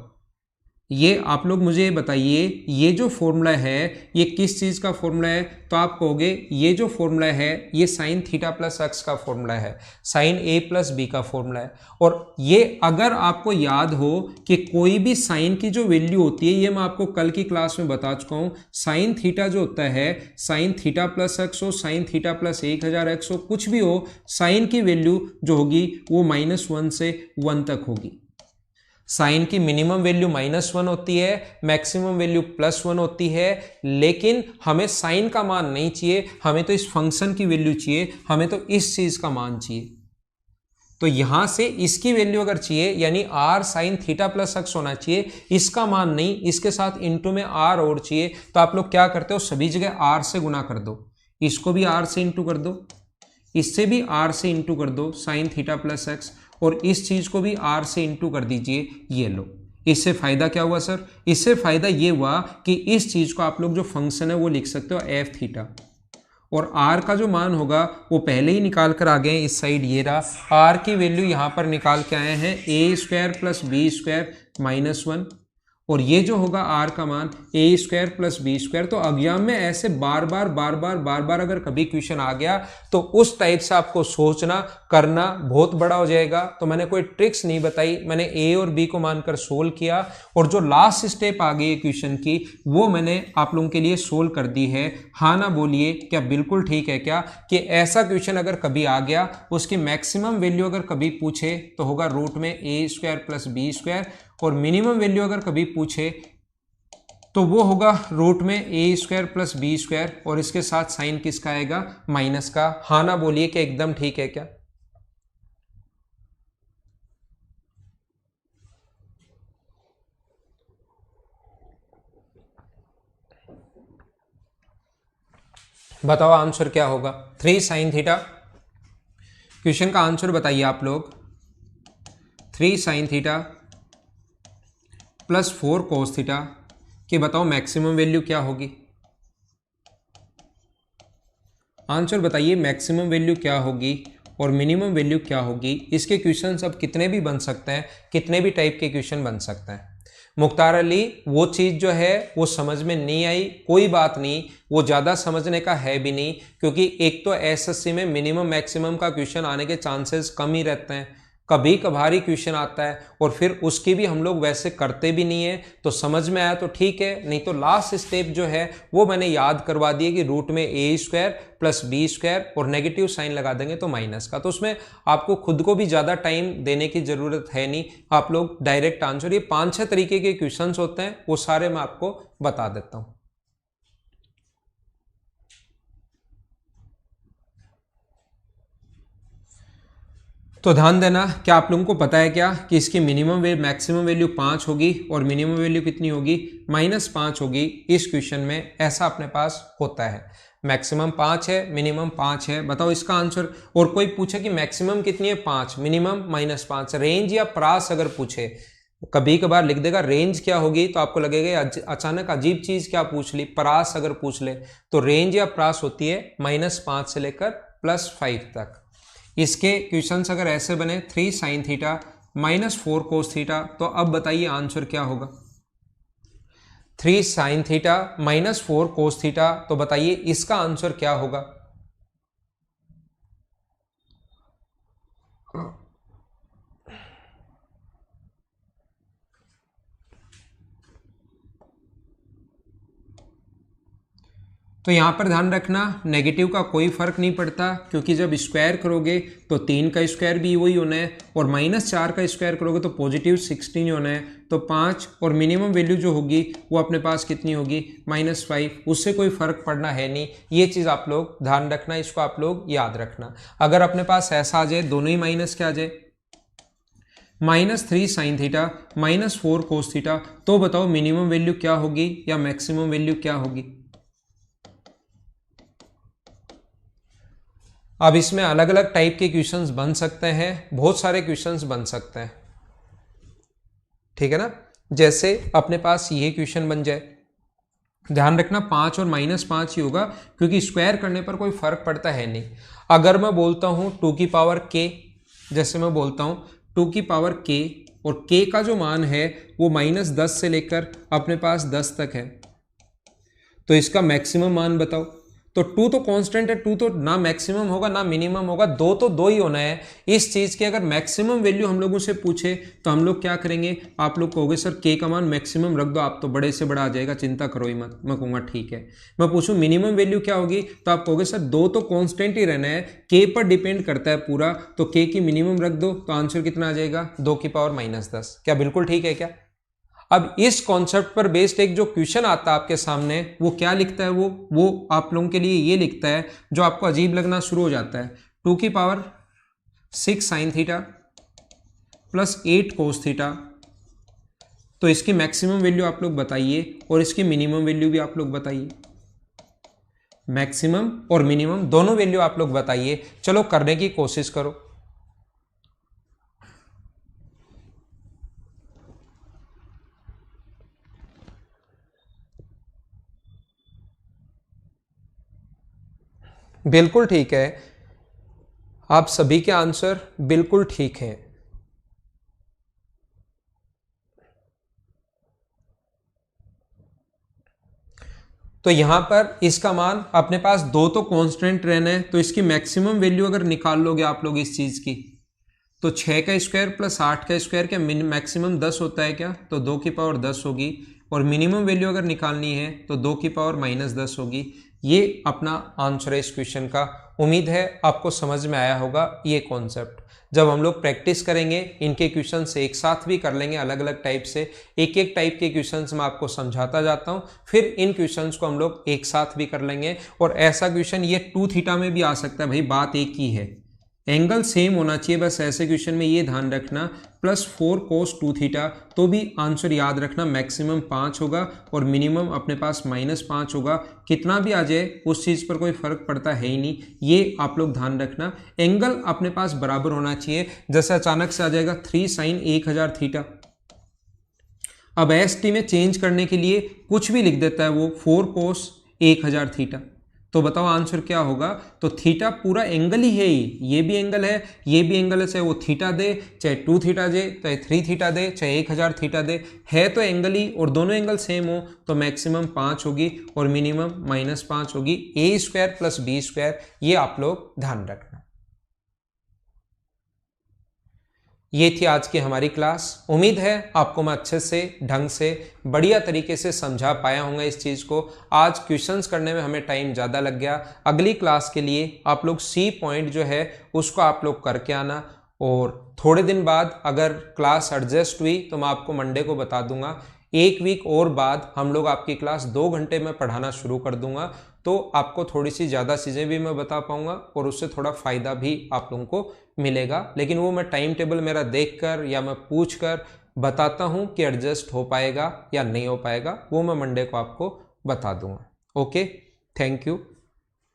S1: ये आप लोग मुझे बताइए, ये जो फॉर्मूला है ये किस चीज का फॉर्मूला है, तो आप कहोगे ये जो फॉर्मूला है ये साइन थीटा प्लस एक्स का फॉर्मूला है, साइन ए प्लस बी का फॉर्मूला है। और ये अगर आपको याद हो कि कोई भी साइन की जो वैल्यू होती है, ये मैं आपको कल की क्लास में बता चुका हूं, साइन थीटा जो होता है, साइन थीटा प्लस एक्स हो, साइन थीटा प्लस 1000 एक्स हो, कुछ भी हो, साइन की वैल्यू जो होगी वो -1 से 1 तक होगी। साइन की मिनिमम वैल्यू -1 होती है, मैक्सिमम वैल्यू +1 होती है, लेकिन हमें साइन का मान नहीं चाहिए, हमें तो इस फंक्शन की वैल्यू चाहिए, हमें तो इस चीज का मान चाहिए। तो यहां से इसकी वैल्यू अगर चाहिए यानी r sin theta plus x होना चाहिए, इसका मान नहीं, इसके साथ इंटू में r और चाहिए, तो आप लोग क्या करते हो, सभी जगह r से गुना कर दो, इसको भी r से इंटू कर दो, इससे भी r से इंटू कर दो sin थीटा प्लस x, और इस चीज को भी r से इंटू कर दीजिए। ये लो, इससे फायदा क्या हुआ सर, इससे फायदा ये हुआ कि इस चीज को आप लोग जो फंक्शन है वो लिख सकते हो f थीटा, और r का जो मान होगा वो पहले ही निकाल कर आ गए हैं, इस साइड ये रहा, r की वैल्यू यहां पर निकाल के आए हैं a² + b² -1, और ये जो होगा r का मान a² + b²। तो एग्जाम में ऐसे बार बार अगर कभी क्वेश्चन आ गया तो उस टाइप से आपको सोचना करना बहुत बड़ा हो जाएगा। तो मैंने कोई ट्रिक्स नहीं बताई, मैंने a और b को मानकर सोल्व किया, और जो लास्ट स्टेप आ गई है क्वेश्चन की वो मैंने आप लोगों के लिए सोल्व कर दी है। हाँ ना बोलिए, क्या बिल्कुल ठीक है क्या, कि ऐसा क्वेश्चन अगर कभी आ गया उसकी मैक्सिमम वैल्यू अगर कभी पूछे तो होगा रूट में a² + b², और मिनिमम वैल्यू अगर कभी पूछे तो वो होगा रूट में a² + b², और इसके साथ साइन किसका आएगा, माइनस का। हाँ ना बोलिए कि एकदम ठीक है क्या। बताओ आंसर क्या होगा, 3 sin थीटा। क्वेश्चन का आंसर बताइए आप लोग, 3 sin थीटा + 4 cos थीटा कि बताओ मैक्सिमम वैल्यू क्या होगी। आंसर बताइए मैक्सिमम वैल्यू क्या होगी और मिनिमम वैल्यू क्या होगी। इसके क्वेश्चन अब कितने भी बन सकते हैं, कितने भी टाइप के क्वेश्चन बन सकते हैं। मुख्तार अली वो चीज़ जो है वो समझ में नहीं आई, कोई बात नहीं, वो ज़्यादा समझने का है भी नहीं, क्योंकि एक तो एसएससी में मिनिमम मैक्सिमम का क्वेश्चन आने के चांसेस कम ही रहते हैं, कभी कभार ही क्वेश्चन आता है, और फिर उसकी भी हम लोग वैसे करते भी नहीं है। तो समझ में आया तो ठीक है, नहीं तो लास्ट स्टेप जो है वो मैंने याद करवा दिए कि रूट में a² + b² और नेगेटिव साइन लगा देंगे तो माइनस का। तो उसमें आपको खुद को भी ज़्यादा टाइम देने की ज़रूरत है नहीं, आप लोग डायरेक्ट आंसर, ये 5-6 तरीके के क्वेश्चन होते हैं वो सारे मैं आपको बता देता हूँ। तो ध्यान देना, क्या आप लोगों को पता है क्या कि इसकी मैक्सिमम वैल्यू 5 होगी और मिनिमम वैल्यू कितनी होगी, -5 होगी। इस क्वेश्चन में ऐसा अपने पास होता है, मैक्सिमम 5 है, मिनिमम 5 है। बताओ इसका आंसर। और कोई पूछे कि मैक्सिमम कितनी है, 5, मिनिमम -5, रेंज या प्रास अगर पूछे, कभी कभार लिख देगा रेंज क्या होगी, तो आपको लगेगा अचानक अजीब चीज क्या पूछ ली, प्रास अगर पूछ ले तो रेंज या प्रास होती है -5 से लेकर +5 तक। इसके क्वेश्चंस अगर ऐसे बने 3 sin थीटा -4 cos थीटा, तो अब बताइए आंसर क्या होगा। 3 sin थीटा -4 cos थीटा, तो बताइए इसका आंसर क्या होगा। तो यहाँ पर ध्यान रखना, नेगेटिव का कोई फर्क नहीं पड़ता, क्योंकि जब स्क्वायर करोगे तो 3 का स्क्वायर भी वही होना है, और -4 का स्क्वायर करोगे तो +16 होना है, तो 5, और मिनिमम वैल्यू जो होगी वो अपने पास कितनी होगी, -5, उससे कोई फर्क पड़ना है नहीं। ये चीज़ आप लोग ध्यान रखना, इसको आप लोग याद रखना। अगर अपने पास ऐसा आ जाए, दोनों ही माइनस क्या आ जाए, -3 sin थीटा -4 cos थीटा, तो बताओ मिनिमम वैल्यू क्या होगी या मैक्सिमम वैल्यू क्या होगी। अब इसमें अलग अलग टाइप के क्वेश्चंस बन सकते हैं, बहुत सारे क्वेश्चंस बन सकते हैं, ठीक है ना। जैसे अपने पास ये क्वेश्चन बन जाए, ध्यान रखना 5 और -5 ही होगा, क्योंकि स्क्वायर करने पर कोई फर्क पड़ता है नहीं। अगर मैं बोलता हूं 2 की पावर k, जैसे मैं बोलता हूं 2 की पावर k, और k का जो मान है वो -10 से लेकर अपने पास 10 तक है, तो इसका मैक्सिमम मान बताओ। तो 2 तो कांस्टेंट है, 2 तो ना मैक्सिमम होगा ना मिनिमम होगा, 2 तो 2 ही होना है। इस चीज की अगर मैक्सिमम वैल्यू हम लोगों से पूछे तो हम लोग क्या करेंगे, आप लोग कहोगे सर के का मान मैक्सिमम रख दो, आप तो बड़े से बड़ा आ जाएगा, चिंता करो ही मत। मैं कहूँगा ठीक है। मैं पूछूं मिनिमम वैल्यू क्या होगी, तो आप कहोगे सर 2 तो कांस्टेंट ही रहना है, के पर डिपेंड करता है पूरा, तो के की मिनिमम रख दो, तो आंसर कितना आ जाएगा 2 की पावर -10। क्या बिल्कुल ठीक है क्या? अब इस कॉन्सेप्ट पर बेस्ड एक जो क्वेश्चन आता है आपके सामने, वो क्या लिखता है, वो आप लोगों के लिए ये लिखता है जो आपको अजीब लगना शुरू हो जाता है, 2 की power 6 sine theta plus 8 cos theta. तो इसकी मैक्सिमम वैल्यू आप लोग बताइए और इसकी मिनिमम वैल्यू भी आप लोग बताइए। मैक्सिमम और मिनिमम दोनों वैल्यू आप लोग बताइए। चलो करने की कोशिश करो। बिल्कुल ठीक है, आप सभी के आंसर बिल्कुल ठीक हैं। तो यहां पर इसका मान अपने पास 2 तो कांस्टेंट रहना है, तो इसकी मैक्सिमम वैल्यू अगर निकाल लोगे आप लोग इस चीज की, तो 6 का स्क्वायर प्लस 8 का स्क्वायर, क्या मैक्सिमम 10 होता है क्या? तो 2 की पावर 10 होगी। और मिनिमम वैल्यू अगर निकालनी है तो 2 की पावर -10 होगी। ये अपना आंसर है इस क्वेश्चन का। उम्मीद है आपको समझ में आया होगा ये कॉन्सेप्ट। जब हम लोग प्रैक्टिस करेंगे इनके क्वेश्चंस एक साथ भी कर लेंगे, अलग अलग टाइप से, एक एक टाइप के क्वेश्चंस मैं आपको समझाता जाता हूं, फिर इन क्वेश्चंस को हम लोग एक साथ भी कर लेंगे। और ऐसा क्वेश्चन ये 2 थीटा में भी आ सकता है, भाई बात एक ही है, एंगल सेम होना चाहिए, बस ऐसे क्वेश्चन में ये ध्यान रखना। +4 cos 2 थीटा, तो भी आंसर याद रखना मैक्सिमम 5 होगा और मिनिमम अपने पास -5 होगा। कितना भी आ जाए उस चीज़ पर कोई फर्क पड़ता है ही नहीं, ये आप लोग ध्यान रखना। एंगल अपने पास बराबर होना चाहिए, जैसे अचानक से आ जाएगा 3 sin 1000 थीटा। अब एस टी में चेंज करने के लिए कुछ भी लिख देता है वो, 4 cos 1000 थीटा। तो बताओ आंसर क्या होगा? तो थीटा पूरा एंगल ही है, ये भी एंगल है, ये भी एंगल है, चाहे वो थीटा दे, चाहे 2 थीटा दे, चाहे 3 थीटा दे, चाहे 1000 थीटा दे, है तो एंगल ही, और दोनों एंगल सेम हो तो मैक्सिमम 5 होगी और मिनिमम -5 होगी। a² + b², ये आप लोग ध्यान रखना। ये थी आज की हमारी क्लास। उम्मीद है आपको मैं अच्छे से, ढंग से, बढ़िया तरीके से समझा पाया हूँगा इस चीज़ को। आज क्वेश्चंस करने में हमें टाइम ज़्यादा लग गया। अगली क्लास के लिए आप लोग सी पॉइंट जो है उसको आप लोग करके आना, और थोड़े दिन बाद अगर क्लास एडजस्ट हुई तो मैं आपको मंडे को बता दूंगा। 1 वीक और बाद हम लोग आपकी क्लास 2 घंटे में पढ़ाना शुरू कर दूंगा, तो आपको थोड़ी सी ज़्यादा चीज़ें भी मैं बता पाऊंगा और उससे थोड़ा फ़ायदा भी आप लोगों को मिलेगा। लेकिन वो मैं टाइम टेबल मेरा देखकर या मैं पूछ कर बताता हूँ कि एडजस्ट हो पाएगा या नहीं हो पाएगा, वो मैं मंडे को आपको बता दूंगा। Okay, thank you.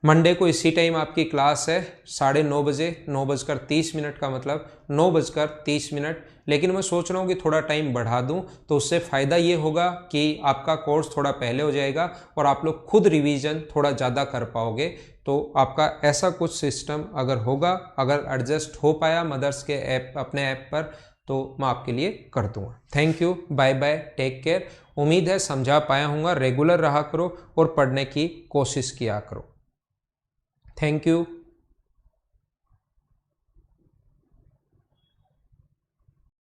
S1: मंडे को इसी टाइम आपकी क्लास है, 9:30 बजे, 9:30 का मतलब 9:30। लेकिन मैं सोच रहा हूँ कि थोड़ा टाइम बढ़ा दूँ, तो उससे फ़ायदा ये होगा कि आपका कोर्स थोड़ा पहले हो जाएगा और आप लोग खुद रिवीजन थोड़ा ज़्यादा कर पाओगे। तो आपका ऐसा कुछ सिस्टम अगर होगा, अगर एडजस्ट हो पाया मदर्स के ऐप, अपने ऐप पर, तो मैं आपके लिए कर दूंगा। Thank you, bye bye, take care. उम्मीद है समझा पाया हूँगा। रेगुलर रहा करो और पढ़ने की कोशिश किया करो। Thank you.